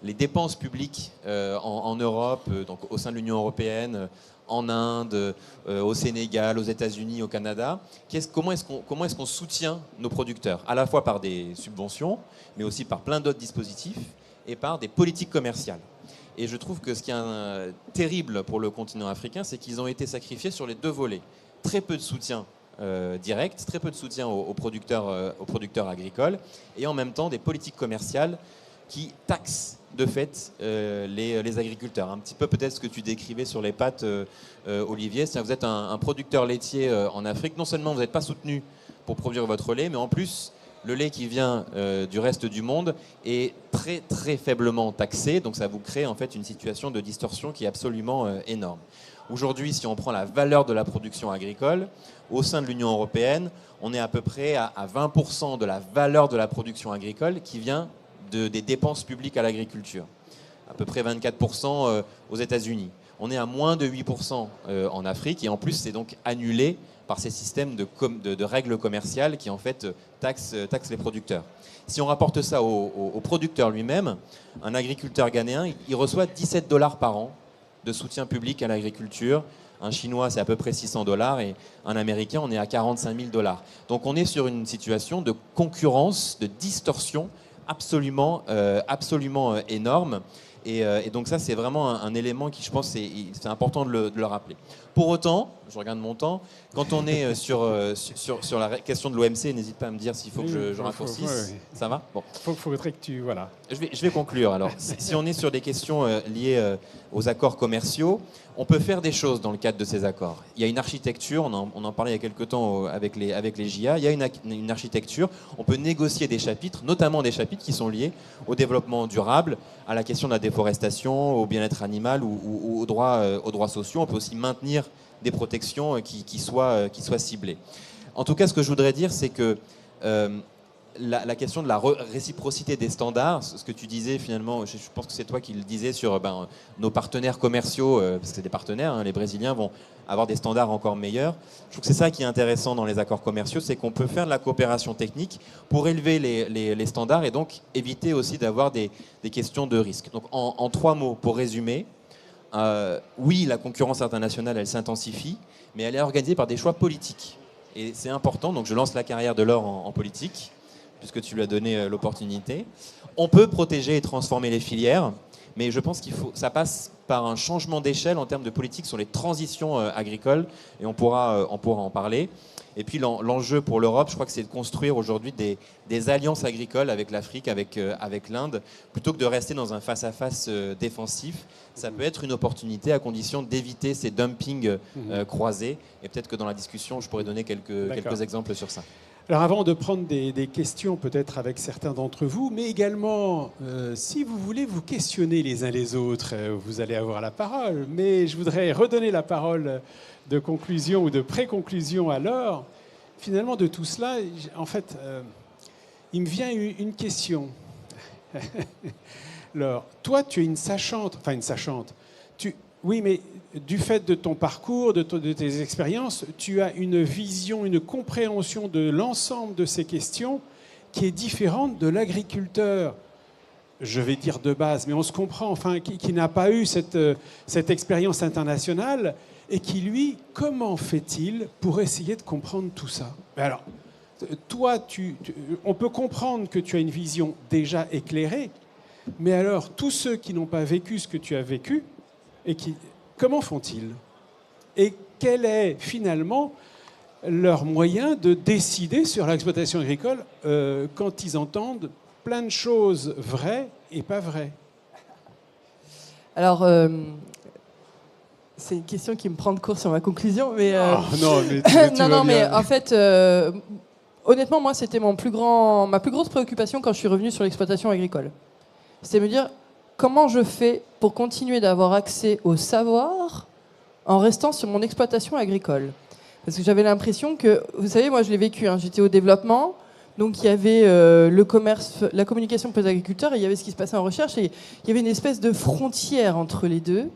S5: les dépenses publiques en Europe, donc au sein de l'Union européenne, en Inde, au Sénégal, aux États-Unis, au Canada. Comment est-ce qu'on soutient nos producteurs, à la fois par des subventions, mais aussi par plein d'autres dispositifs, et par des politiques commerciales. Et je trouve que ce qui est terrible pour le continent africain, c'est qu'ils ont été sacrifiés sur les deux volets. Très peu de soutien direct, très peu de soutien aux producteurs agricoles, et en même temps des politiques commerciales qui taxent de fait les agriculteurs. Un petit peu peut-être ce que tu décrivais sur les pâtes, Olivier. C'est-à-dire que vous êtes un producteur laitier en Afrique. Non seulement vous n'êtes pas soutenu pour produire votre lait, mais en plus, le lait qui vient du reste du monde est très très faiblement taxé. Donc ça vous crée en fait une situation de distorsion qui est absolument énorme. Aujourd'hui, si on prend la valeur de la production agricole, au sein de l'Union européenne, on est à peu près à 20% de la valeur de la production agricole qui vient des dépenses publiques à l'agriculture. À peu près 24% aux États-Unis. On est à moins de 8% en Afrique, et en plus c'est donc annulé par ces systèmes de règles commerciales qui en fait taxent les producteurs. Si on rapporte ça au producteur lui-même, un agriculteur ghanéen, il reçoit $17 par an de soutien public à l'agriculture, Un Chinois, c'est à peu près $600 et un Américain, on est à $45 000. Donc on est sur une situation de concurrence, de distorsion absolument énorme. Et donc ça, c'est vraiment un élément qui, je pense, c'est important de le rappeler. Pour autant, je regarde mon temps, quand on est sur la question de l'OMC, n'hésite pas à me dire s'il faut que je raccourcisse. Ça va ? Bon.
S1: Faudrait que tu... Voilà.
S5: Je vais conclure. Alors, si on est sur des questions liées aux accords commerciaux, on peut faire des choses dans le cadre de ces accords. Il y a une architecture, on en parlait il y a quelques temps avec les JA, il y a une architecture, on peut négocier des chapitres, notamment des chapitres qui sont liés au développement durable, à la question de la déforestation, au bien-être animal ou aux droits sociaux. On peut aussi maintenir des protections qui soient ciblées. En tout cas, ce que je voudrais dire, c'est que la question de la réciprocité des standards, ce que tu disais finalement, je pense que c'est toi qui le disais sur nos partenaires commerciaux, parce que c'est des partenaires, hein, les Brésiliens vont avoir des standards encore meilleurs. Je trouve que c'est ça qui est intéressant dans les accords commerciaux, c'est qu'on peut faire de la coopération technique pour élever les standards et donc éviter aussi d'avoir des questions de risque. Donc en 3 mots, pour résumer, oui, la concurrence internationale, elle s'intensifie, mais elle est organisée par des choix politiques. Et c'est important, donc je lance la carrière de Laure en politique, puisque tu lui as donné l'opportunité. On peut protéger et transformer les filières, mais je pense ça passe par un changement d'échelle en termes de politique sur les transitions agricoles, et on pourra en parler. Et puis l'enjeu pour l'Europe, je crois que c'est de construire aujourd'hui des alliances agricoles avec l'Afrique, avec l'Inde, plutôt que de rester dans un face-à-face défensif. Ça peut être une opportunité à condition d'éviter ces dumpings croisés. Et peut-être que dans la discussion, je pourrais donner quelques exemples sur ça.
S1: Alors avant de prendre des questions peut-être avec certains d'entre vous, mais également si vous voulez vous questionner les uns les autres, vous allez avoir la parole. Mais je voudrais redonner la parole de conclusion ou de pré-conclusion à Laure. Finalement de tout cela, en fait, il me vient une question. Laure, toi tu es une sachante, oui mais du fait de ton parcours, de tes expériences, tu as une vision, une compréhension de l'ensemble de ces questions qui est différente de l'agriculteur, je vais dire de base, mais on se comprend, enfin, qui n'a pas eu cette expérience internationale et qui, lui, comment fait-il pour essayer de comprendre tout ça ? Alors, toi, on peut comprendre que tu as une vision déjà éclairée, mais alors, tous ceux qui n'ont pas vécu ce que tu as vécu, comment font-ils ? Et quel est finalement leur moyen de décider sur l'exploitation agricole quand ils entendent plein de choses vraies et pas vraies ?
S3: Alors, c'est une question qui me prend de court sur ma conclusion, mais...
S1: non, mais
S3: mais en fait, honnêtement, moi, c'était ma plus grosse préoccupation quand je suis revenu sur l'exploitation agricole. C'était me dire, comment je fais pour continuer d'avoir accès au savoir en restant sur mon exploitation agricole ? Parce que j'avais l'impression que, vous savez, moi je l'ai vécu, hein, j'étais au développement, donc il y avait le commerce, la communication pour les agriculteurs, et il y avait ce qui se passait en recherche, et il y avait une espèce de frontière entre les deux,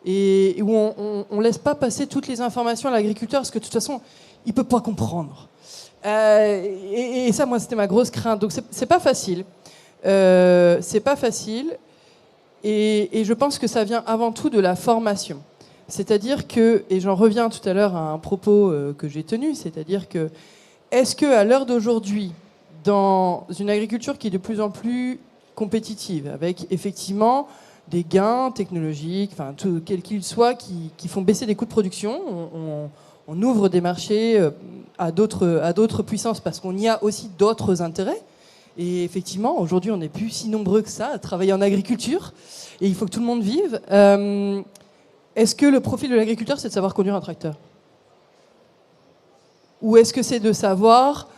S3: et où on ne laisse pas passer toutes les informations à l'agriculteur, parce que de toute façon, il ne peut pas comprendre. Et ça, moi, c'était ma grosse crainte. Donc c'est pas facile. C'est pas facile. Et je pense que ça vient avant tout de la formation. C'est-à-dire que, et j'en reviens tout à l'heure à un propos que j'ai tenu, c'est-à-dire que, est-ce qu'à l'heure d'aujourd'hui, dans une agriculture qui est de plus en plus compétitive, avec effectivement des gains technologiques, enfin, quels qu'ils soient, qui font baisser les coûts de production, on ouvre des marchés à d'autres puissances parce qu'on y a aussi d'autres intérêts. Et effectivement, aujourd'hui, on n'est plus si nombreux que ça à travailler en agriculture. Et il faut que tout le monde vive. Est-ce que le profil de l'agriculteur, c'est de savoir conduire un tracteur ? Ou est-ce que c'est de savoir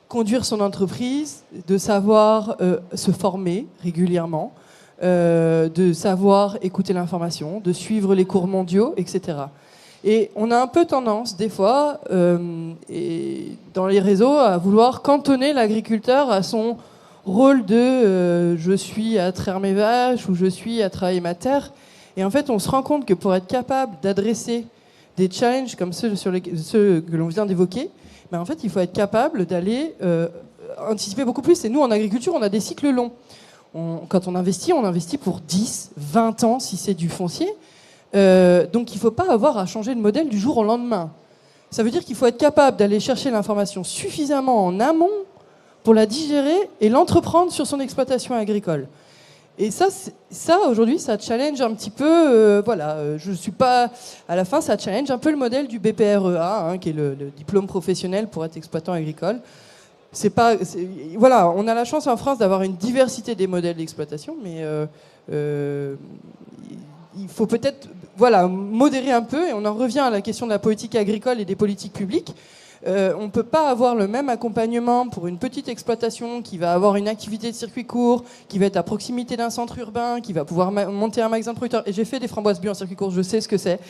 S3: conduire son entreprise, de savoir se former régulièrement, de savoir écouter l'information, de suivre les cours mondiaux, etc. Et on a un peu tendance, des fois, dans les réseaux, à vouloir cantonner l'agriculteur à son rôle de je suis à traire mes vaches ou je suis à travailler ma terre. Et en fait, on se rend compte que pour être capable d'adresser des challenges comme ceux que l'on vient d'évoquer, ben en fait, il faut être capable d'aller anticiper beaucoup plus. Et nous, en agriculture, on a des cycles longs. Quand on investit pour 10, 20 ans, si c'est du foncier. Donc il ne faut pas avoir à changer de modèle du jour au lendemain. Ça veut dire qu'il faut être capable d'aller chercher l'information suffisamment en amont pour la digérer et l'entreprendre sur son exploitation agricole. Et ça aujourd'hui, ça challenge un petit peu, je suis pas, à la fin, ça challenge un peu le modèle du BPREA, qui est le diplôme professionnel pour être exploitant agricole. On a la chance en France d'avoir une diversité des modèles d'exploitation, mais il faut peut-être modérer un peu, et on en revient à la question de la politique agricole et des politiques publiques. On ne peut pas avoir le même accompagnement pour une petite exploitation qui va avoir une activité de circuit court, qui va être à proximité d'un centre urbain, qui va pouvoir monter un magasin de producteurs. Et j'ai fait des framboises bio en circuit court, je sais ce que c'est.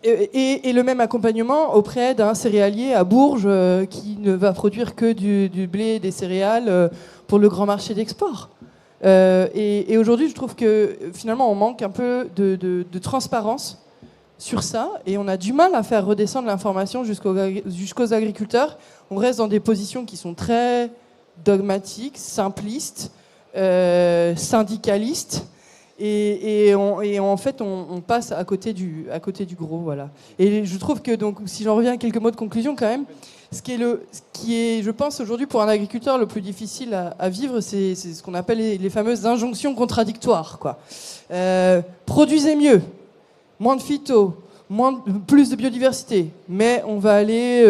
S3: Et le même accompagnement auprès d'un céréalier à Bourges qui ne va produire que du blé et des céréales pour le grand marché d'export. Et aujourd'hui, je trouve que finalement, on manque un peu de transparence sur ça, et on a du mal à faire redescendre l'information jusqu'aux agriculteurs. On reste dans des positions qui sont très dogmatiques, simplistes, syndicalistes, et en fait, on passe à côté du gros, voilà. Et je trouve que, donc, si j'en reviens à quelques mots de conclusion quand même, ce qui est, je pense, aujourd'hui pour un agriculteur le plus difficile à vivre, c'est ce qu'on appelle les fameuses injonctions contradictoires, quoi. Produisez mieux, moins de phyto, plus de biodiversité, mais on va aller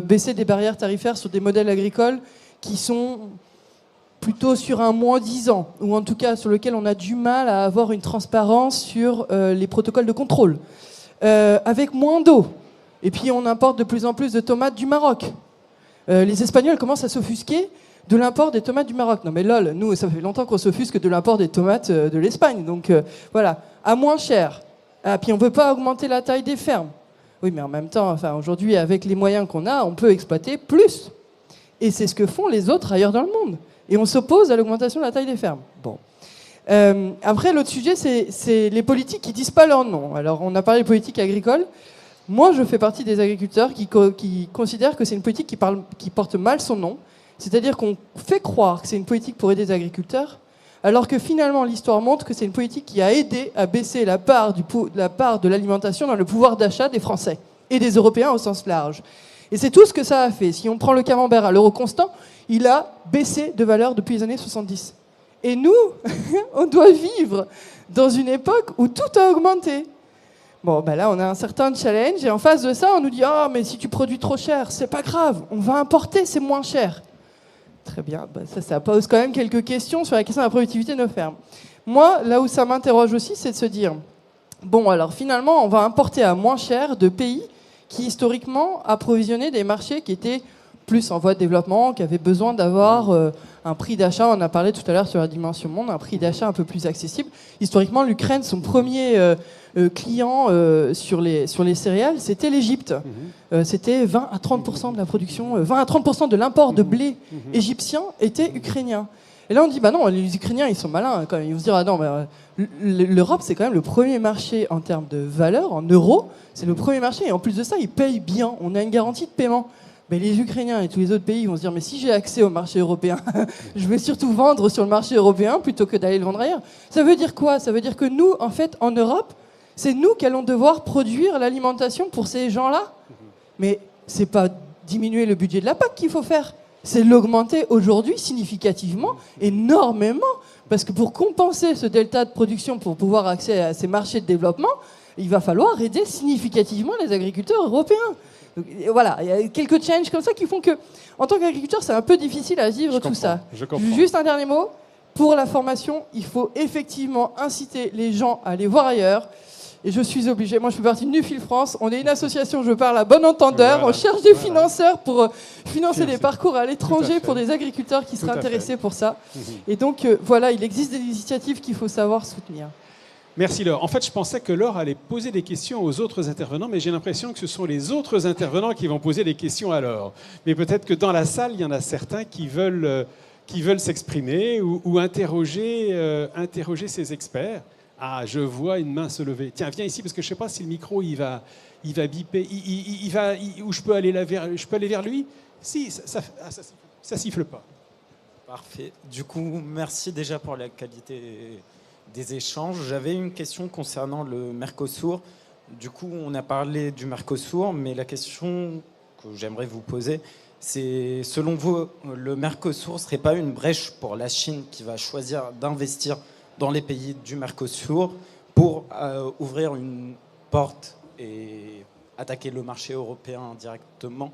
S3: baisser des barrières tarifaires sur des modèles agricoles qui sont plutôt sur un moins 10 ans, ou en tout cas sur lequel on a du mal à avoir une transparence sur les protocoles de contrôle, avec moins d'eau. Et puis on importe de plus en plus de tomates du Maroc. Les Espagnols commencent à s'offusquer de l'import des tomates du Maroc. Non mais lol, nous ça fait longtemps qu'on s'offusque de l'import des tomates de l'Espagne. Donc voilà, à moins cher. Puis on ne peut pas augmenter la taille des fermes. Oui, mais en même temps, aujourd'hui, avec les moyens qu'on a, on peut exploiter plus. Et c'est ce que font les autres ailleurs dans le monde. Et on s'oppose à l'augmentation de la taille des fermes. Bon. Après, l'autre sujet, c'est les politiques qui disent pas leur nom. Alors, on a parlé de politique agricole. Moi, je fais partie des agriculteurs qui considèrent que c'est une politique qui porte mal son nom. C'est-à-dire qu'on fait croire que c'est une politique pour aider les agriculteurs, alors que finalement, l'histoire montre que c'est une politique qui a aidé à baisser la part de l'alimentation dans le pouvoir d'achat des Français et des Européens au sens large. Et c'est tout ce que ça a fait. Si on prend le camembert à l'euro constant, il a baissé de valeur depuis les années 70. Et nous, on doit vivre dans une époque où tout a augmenté. Bon, là, on a un certain challenge, et en face de ça, on nous dit « Ah, mais si tu produis trop cher, c'est pas grave, on va importer, c'est moins cher. » Très bien, ça pose quand même quelques questions sur la question de la productivité de nos fermes. Moi, là où ça m'interroge aussi, c'est de se dire, bon, alors finalement, on va importer à moins cher de pays qui, historiquement, approvisionnaient des marchés qui étaient plus en voie de développement, qui avaient besoin d'avoir un prix d'achat, on a parlé tout à l'heure sur la dimension monde, un prix d'achat un peu plus accessible. Historiquement, l'Ukraine, son premier client sur les céréales, c'était l'Égypte. C'était 20 à 30% de la production, 20 à 30% de l'import de blé égyptien était ukrainien. Et là, on dit, bah non, les Ukrainiens, ils sont malins quand même. Ils vont se dire, ah non, l'Europe, c'est quand même le premier marché en termes de valeur, en euros. C'est le premier marché. Et en plus de ça, ils payent bien. On a une garantie de paiement. Mais les Ukrainiens et tous les autres pays vont se dire, mais si j'ai accès au marché européen, je vais surtout vendre sur le marché européen plutôt que d'aller le vendre ailleurs. Ça veut dire quoi? Ça veut dire que nous, en fait, en Europe, c'est nous qui allons devoir produire l'alimentation pour ces gens-là. Mais c'est pas diminuer le budget de la PAC qu'il faut faire. C'est l'augmenter aujourd'hui significativement, énormément. Parce que pour compenser ce delta de production, pour pouvoir accéder à ces marchés de développement, il va falloir aider significativement les agriculteurs européens. Donc, voilà, il y a quelques challenges comme ça qui font que, en tant qu'agriculteur, c'est un peu difficile à vivre tout ça.
S1: Je comprends.
S3: Juste un dernier mot. Pour la formation, il faut effectivement inciter les gens à aller voir ailleurs. Et je suis obligée, moi je fais partie de Nufil France, on est une association, je parle à bon entendeur, on cherche des financeurs pour financer des parcours à l'étranger pour des agriculteurs qui seraient intéressés pour ça. Et donc voilà, il existe des initiatives qu'il faut savoir soutenir.
S1: Merci Laure. En fait, je pensais que Laure allait poser des questions aux autres intervenants, mais j'ai l'impression que ce sont les autres intervenants qui vont poser des questions à Laure. Mais peut-être que dans la salle, il y en a certains qui veulent s'exprimer ou interroger ces experts. Ah, je vois une main se lever. Tiens, viens ici parce que je ne sais pas si le micro il va biper. Où je peux aller vers lui? Si, ça siffle pas.
S6: Parfait. Du coup, merci déjà pour la qualité des échanges. J'avais une question concernant le Mercosur. Du coup, on a parlé du Mercosur, mais la question que j'aimerais vous poser, c'est, selon vous, le Mercosur ne serait pas une brèche pour la Chine qui va choisir d'investir dans les pays du Mercosur pour ouvrir une porte et attaquer le marché européen directement?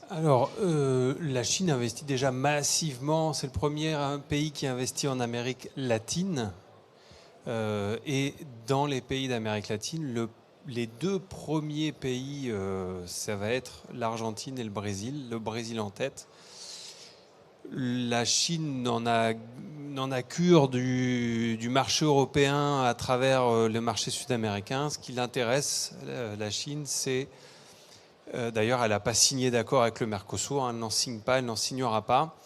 S2: Alors, la Chine investit déjà massivement. C'est le premier pays qui investit en Amérique latine. Et dans les pays d'Amérique latine, les deux premiers pays, ça va être l'Argentine et le Brésil en tête. La Chine n'en a cure du marché européen à travers le marché sud-américain. Ce qui l'intéresse, la Chine, c'est... D'ailleurs, elle n'a pas signé d'accord avec le Mercosur, elle n'en signe pas, elle n'en signera pas.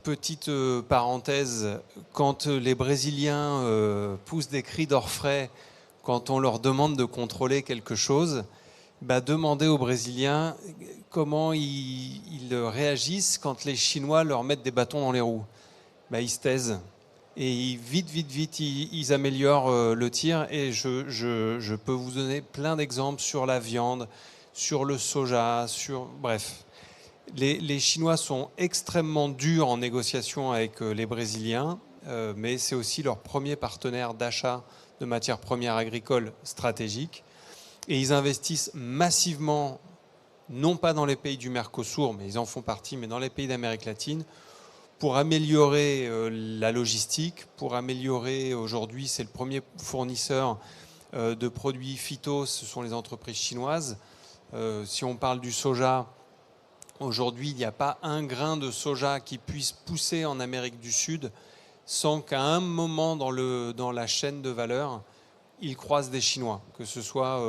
S2: Petite parenthèse, quand les Brésiliens poussent des cris d'orfraie, quand on leur demande de contrôler quelque chose, demandez aux Brésiliens comment ils réagissent quand les Chinois leur mettent des bâtons dans les roues. Ils se taisent. Et vite, ils améliorent le tir. Et je peux vous donner plein d'exemples sur la viande, sur le soja, bref. Les Chinois sont extrêmement durs en négociation avec les Brésiliens, mais c'est aussi leur premier partenaire d'achat de matières premières agricoles stratégiques. Et ils investissent massivement, non pas dans les pays du Mercosur, mais ils en font partie, mais dans les pays d'Amérique latine, pour améliorer la logistique, pour améliorer, aujourd'hui, c'est le premier fournisseur de produits phyto, ce sont les entreprises chinoises. Si on parle du soja, aujourd'hui, il n'y a pas un grain de soja qui puisse pousser en Amérique du Sud sans qu'à un moment dans la chaîne de valeur, il croise des Chinois, que ce soit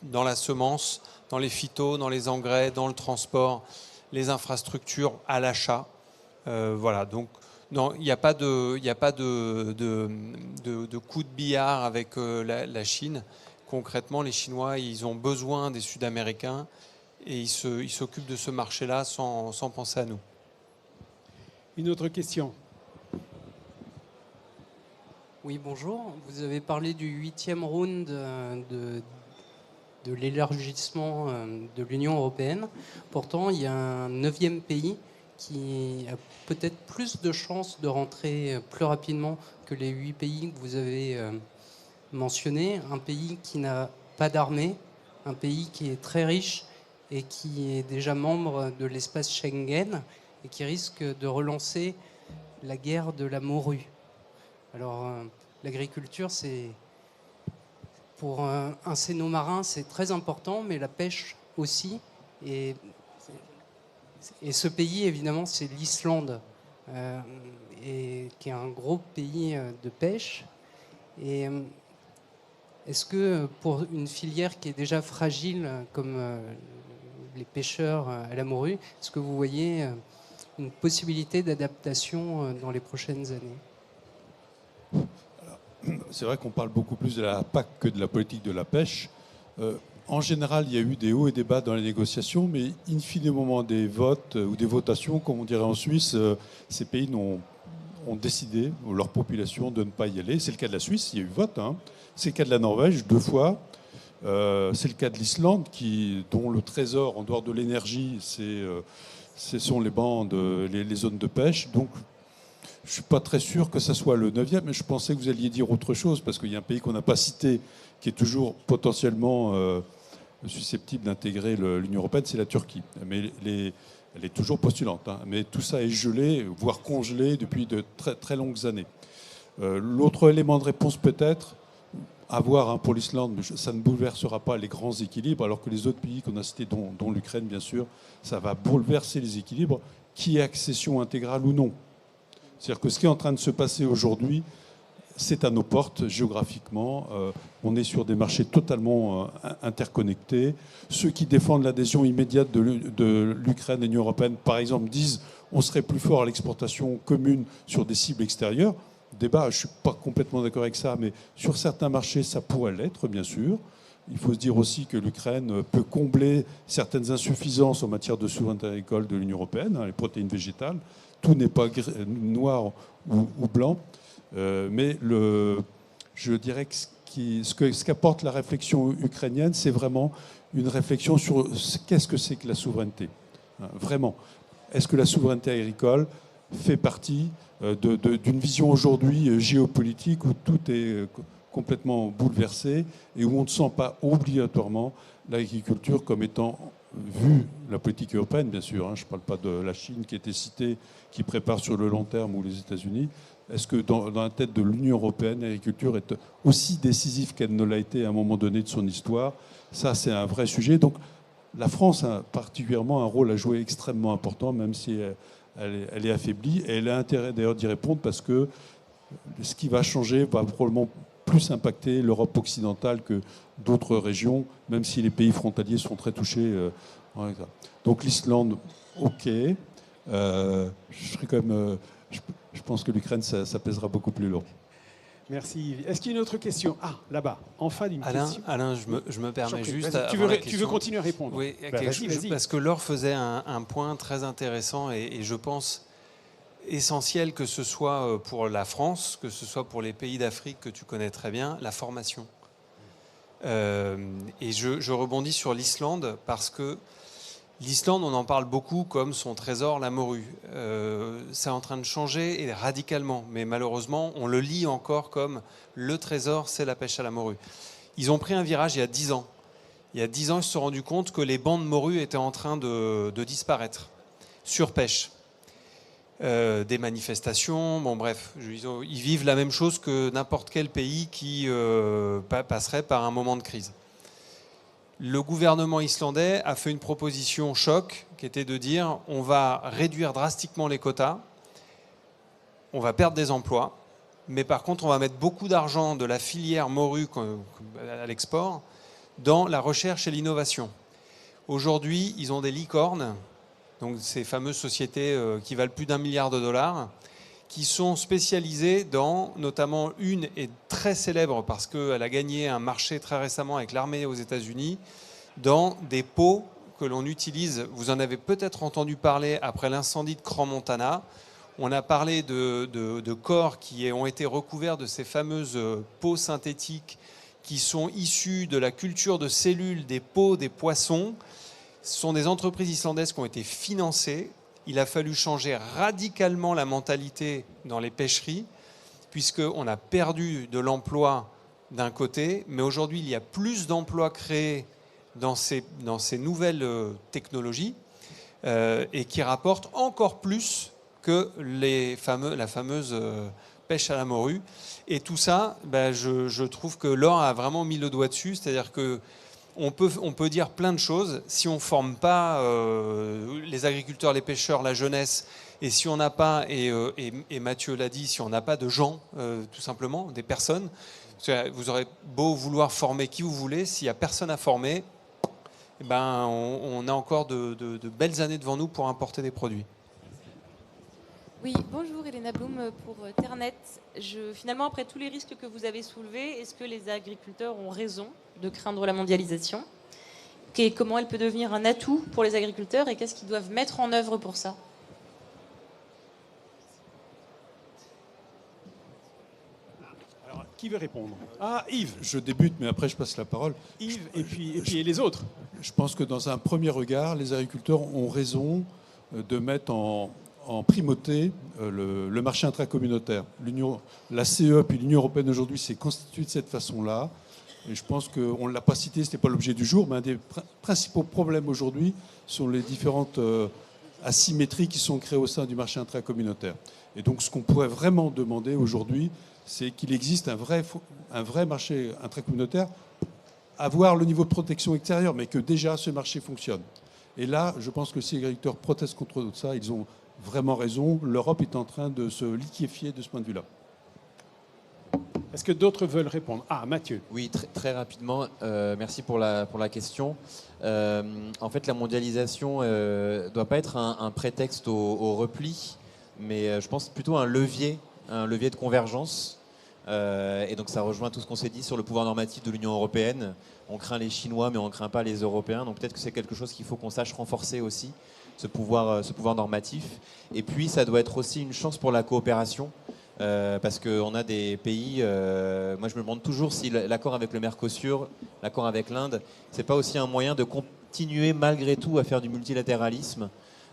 S2: dans la semence, dans les phytos, dans les engrais, dans le transport, les infrastructures, à l'achat. Voilà, donc non, il n'y a pas de coup de billard avec la Chine. Concrètement, les Chinois, ils ont besoin des Sud-Américains et ils s'occupent de ce marché-là sans penser à nous.
S1: Une autre question.
S7: Oui, bonjour. Vous avez parlé du 8e round de l'élargissement de l'Union européenne. Pourtant, il y a un 9e pays qui a peut-être plus de chances de rentrer plus rapidement que les 8 pays que vous avez mentionnés. Un pays qui n'a pas d'armée, un pays qui est très riche et qui est déjà membre de l'espace Schengen et qui risque de relancer la guerre de la morue. Alors, l'agriculture, c'est pour un cénomarin, c'est très important, mais la pêche aussi. Et ce pays, évidemment, c'est l'Islande, qui est un gros pays de pêche. Et est-ce que pour une filière qui est déjà fragile, comme les pêcheurs à la morue, est-ce que vous voyez une possibilité d'adaptation dans les prochaines années?
S4: C'est vrai qu'on parle beaucoup plus de la PAC que de la politique de la pêche. En général, il y a eu des hauts et des bas dans les négociations, mais in fine, au moment des votes ou des votations, comme on dirait en Suisse, ces pays ont décidé, leur population, de ne pas y aller. C'est le cas de la Suisse, il y a eu vote. C'est le cas de la Norvège, 2 fois. C'est le cas de l'Islande, dont le trésor, en dehors de l'énergie, ce sont les bandes, les zones de pêche. Donc, je ne suis pas très sûr que ça soit le 9e, mais je pensais que vous alliez dire autre chose, parce qu'il y a un pays qu'on n'a pas cité, qui est toujours potentiellement susceptible d'intégrer l'Union européenne, c'est la Turquie. Mais elle est toujours postulante. Mais tout ça est gelé, voire congelé depuis de très, très longues années. L'autre élément de réponse peut-être, à voir pour l'Islande, mais ça ne bouleversera pas les grands équilibres, alors que les autres pays qu'on a cités, dont l'Ukraine bien sûr, ça va bouleverser les équilibres, qui est accession intégrale ou non. C'est-à-dire que ce qui est en train de se passer aujourd'hui, c'est à nos portes géographiquement. On est sur des marchés totalement interconnectés. Ceux qui défendent l'adhésion immédiate de l'Ukraine et de l'Union européenne, par exemple, disent on serait plus fort à l'exportation commune sur des cibles extérieures. Débat, je ne suis pas complètement d'accord avec ça, mais sur certains marchés, ça pourrait l'être, bien sûr. Il faut se dire aussi que l'Ukraine peut combler certaines insuffisances en matière de souveraineté agricole de l'Union européenne, les protéines végétales. tout n'est pas noir ou blanc. Mais je dirais que ce qu'apporte la réflexion ukrainienne, c'est vraiment une réflexion sur qu'est-ce que c'est que la souveraineté. Vraiment. Est-ce que la souveraineté agricole fait partie d'une vision aujourd'hui géopolitique où tout est complètement bouleversé et où on ne sent pas obligatoirement l'agriculture comme étant, vu la politique européenne, bien sûr, je ne parle pas de la Chine qui était citée, qui prépare sur le long terme, ou les États-Unis. Est-ce que dans la tête de l'Union européenne, l'agriculture est aussi décisive qu'elle ne l'a été à un moment donné de son histoire? Ça, c'est un vrai sujet. Donc, la France a particulièrement un rôle à jouer extrêmement important, même si elle est affaiblie. Et elle a intérêt d'ailleurs d'y répondre parce que ce qui va changer va probablement plus impacter l'Europe occidentale que d'autres régions, même si les pays frontaliers sont très touchés. Donc l'Islande, ok. Je pense que l'Ukraine, ça pèsera beaucoup plus lourd.
S1: Merci Yves. Est-ce qu'il y a une autre question? Ah, là-bas, enfin d'une question.
S2: Alain, je me permets juste...
S1: Tu veux continuer à répondre?
S2: Oui,
S1: vas-y.
S2: Parce que Laure faisait un point très intéressant et je pense essentiel, que ce soit pour la France, que ce soit pour les pays d'Afrique que tu connais très bien, la formation. Et je rebondis sur l'Islande parce que l'Islande, on en parle beaucoup comme son trésor, la morue. C'est en train de changer et radicalement, mais malheureusement, on le lit encore comme le trésor, c'est la pêche à la morue. Ils ont pris un virage il y a 10 ans. Il y a 10 ans, ils se sont rendus compte que les bancs de morue étaient en train de disparaître. Surpêche. Des manifestations, bon bref, ils vivent la même chose que n'importe quel pays qui passerait par un moment de crise. Le gouvernement islandais a fait une proposition choc qui était de dire on va réduire drastiquement les quotas, on va perdre des emplois, mais par contre on va mettre beaucoup d'argent de la filière morue à l'export dans la recherche et l'innovation. Aujourd'hui, ils ont des licornes, donc ces fameuses sociétés qui valent plus d'1 milliard de dollars, qui sont spécialisées dans, notamment une est très célèbre parce qu'elle a gagné un marché très récemment avec l'armée aux États-Unis, dans des pots que l'on utilise. Vous en avez peut-être entendu parler après l'incendie de Crans-Montana. On a parlé de corps qui ont été recouverts de ces fameuses peaux synthétiques qui sont issues de la culture de cellules des peaux des poissons. Ce sont des entreprises islandaises qui ont été financées. Il a fallu changer radicalement la mentalité dans les pêcheries, puisqu'on a perdu de l'emploi d'un côté, mais aujourd'hui, il y a plus d'emplois créés dans ces nouvelles technologies et qui rapportent encore plus que la fameuse pêche à la morue. Et tout ça, je trouve que Laure a vraiment mis le doigt dessus, c'est-à-dire que on peut dire plein de choses. Si on ne forme pas les agriculteurs, les pêcheurs, la jeunesse, et si on n'a pas, et Mathieu l'a dit, si on n'a pas de gens, tout simplement, des personnes, vous aurez beau vouloir former qui vous voulez, s'il n'y a personne à former, on a encore de belles années devant nous pour importer des produits.
S8: Oui, bonjour, Elena Blum pour Ternet. Finalement, après tous les risques que vous avez soulevés, est-ce que les agriculteurs ont raison de craindre la mondialisation? Et comment elle peut devenir un atout pour les agriculteurs et qu'est-ce qu'ils doivent mettre en œuvre pour ça?
S1: Alors, qui veut répondre? Ah, Yves.
S4: Je débute, mais après je passe la parole.
S1: Yves, et puis les autres.
S4: Je pense que dans un premier regard, les agriculteurs ont raison de mettre en primauté le marché intracommunautaire. La CE puis l'Union européenne aujourd'hui s'est constituée de cette façon-là. Et je pense qu'on ne l'a pas cité, ce n'était pas l'objet du jour, mais un des principaux problèmes aujourd'hui sont les différentes asymétries qui sont créées au sein du marché intracommunautaire. Et donc ce qu'on pourrait vraiment demander aujourd'hui, c'est qu'il existe un vrai marché intracommunautaire, avoir le niveau de protection extérieure, mais que déjà ce marché fonctionne. Et là, je pense que si les agriculteurs protestent contre ça, ils ont vraiment raison. L'Europe est en train de se liquéfier de ce point de vue-là.
S1: Est-ce que d'autres veulent répondre? Ah, Mathieu.
S5: Oui, très rapidement. Merci pour la question. En fait, la mondialisation ne doit pas être un prétexte au repli, mais je pense plutôt un levier de convergence. Et donc ça rejoint tout ce qu'on s'est dit sur le pouvoir normatif de l'Union européenne. On craint les Chinois, mais on ne craint pas les Européens. Donc peut-être que c'est quelque chose qu'il faut qu'on sache renforcer aussi. ce pouvoir normatif. Et puis, ça doit être aussi une chance pour la coopération. Parce qu'on a des pays, moi je me demande toujours si l'accord avec le Mercosur, l'accord avec l'Inde, c'est pas aussi un moyen de continuer malgré tout à faire du multilatéralisme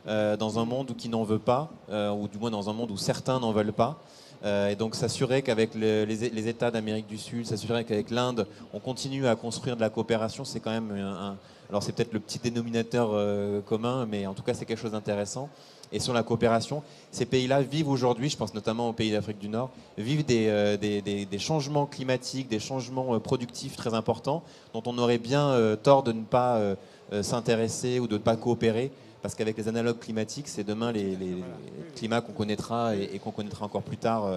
S5: dans un monde qui n'en veut pas, ou du moins dans un monde où certains n'en veulent pas. Et donc s'assurer qu'avec les États d'Amérique du Sud, s'assurer qu'avec l'Inde, on continue à construire de la coopération, c'est quand même alors c'est peut-être le petit dénominateur commun, mais en tout cas c'est quelque chose d'intéressant. Et sur la coopération, ces pays-là vivent aujourd'hui, je pense notamment aux pays d'Afrique du Nord, vivent des changements climatiques, des changements productifs très importants, dont on aurait bien tort de ne pas s'intéresser ou de ne pas coopérer, parce qu'avec les analogues climatiques, c'est demain les climats qu'on connaîtra et qu'on connaîtra encore plus tard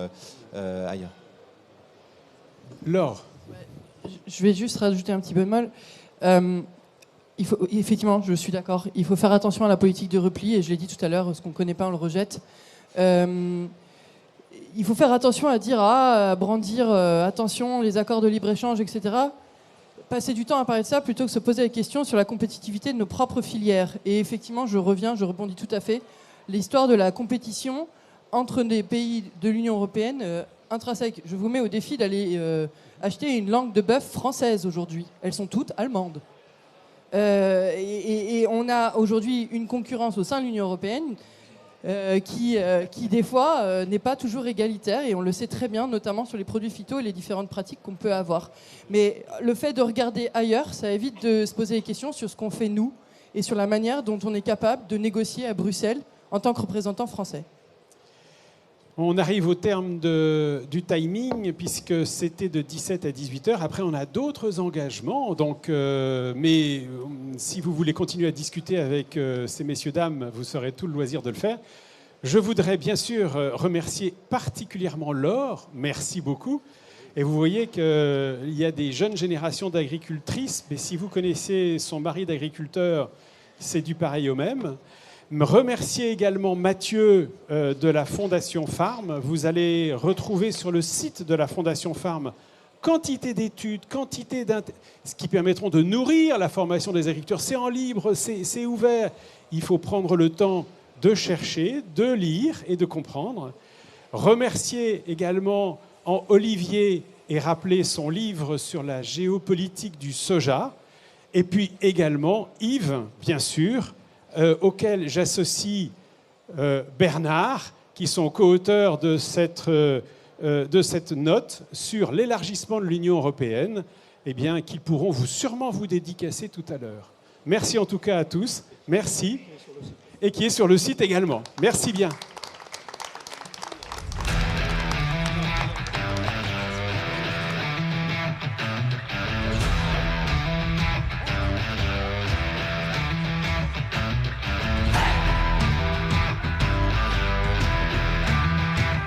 S5: ailleurs.
S1: Laure.
S3: Je vais juste rajouter un petit bémol. Effectivement, je suis d'accord. Il faut faire attention à la politique de repli, et je l'ai dit tout à l'heure, ce qu'on ne connaît pas, on le rejette. Il faut faire attention à brandir, attention, les accords de libre-échange, etc. Passer du temps à parler de ça plutôt que se poser la question sur la compétitivité de nos propres filières. Et effectivement, je rebondis tout à fait. L'histoire de la compétition entre des pays de l'Union européenne, intrinsèque. Je vous mets au défi d'aller acheter une langue de bœuf française aujourd'hui. Elles sont toutes allemandes. Et on a aujourd'hui une concurrence au sein de l'Union européenne qui des fois, n'est pas toujours égalitaire, et on le sait très bien, notamment sur les produits phyto et les différentes pratiques qu'on peut avoir. Mais le fait de regarder ailleurs, ça évite de se poser des questions sur ce qu'on fait nous et sur la manière dont on est capable de négocier à Bruxelles en tant que représentant français.
S1: On arrive au terme du timing, puisque c'était de 17 à 18 heures. Après, on a d'autres engagements. Donc, mais si vous voulez continuer à discuter avec ces messieurs-dames, vous aurez tout le loisir de le faire. Je voudrais bien sûr remercier particulièrement Laure. Merci beaucoup. Et vous voyez qu'il y a des jeunes générations d'agricultrices, mais si vous connaissez son mari d'agriculteur, c'est du pareil au même. Remercier également Mathieu de la Fondation Farm. Vous allez retrouver sur le site de la Fondation Farm quantité d'études, ce qui permettront de nourrir la formation des agriculteurs. C'est en libre, c'est ouvert. Il faut prendre le temps de chercher, de lire et de comprendre. Remercier également Olivier et rappeler son livre sur la géopolitique du soja. Et puis également Yves, bien sûr, auquel j'associe Bernard, qui sont co-auteurs de cette note sur l'élargissement de l'Union européenne, eh bien, qu'ils pourront sûrement vous dédicacer tout à l'heure. Merci en tout cas à tous, merci, et qui est sur le site également. Merci bien.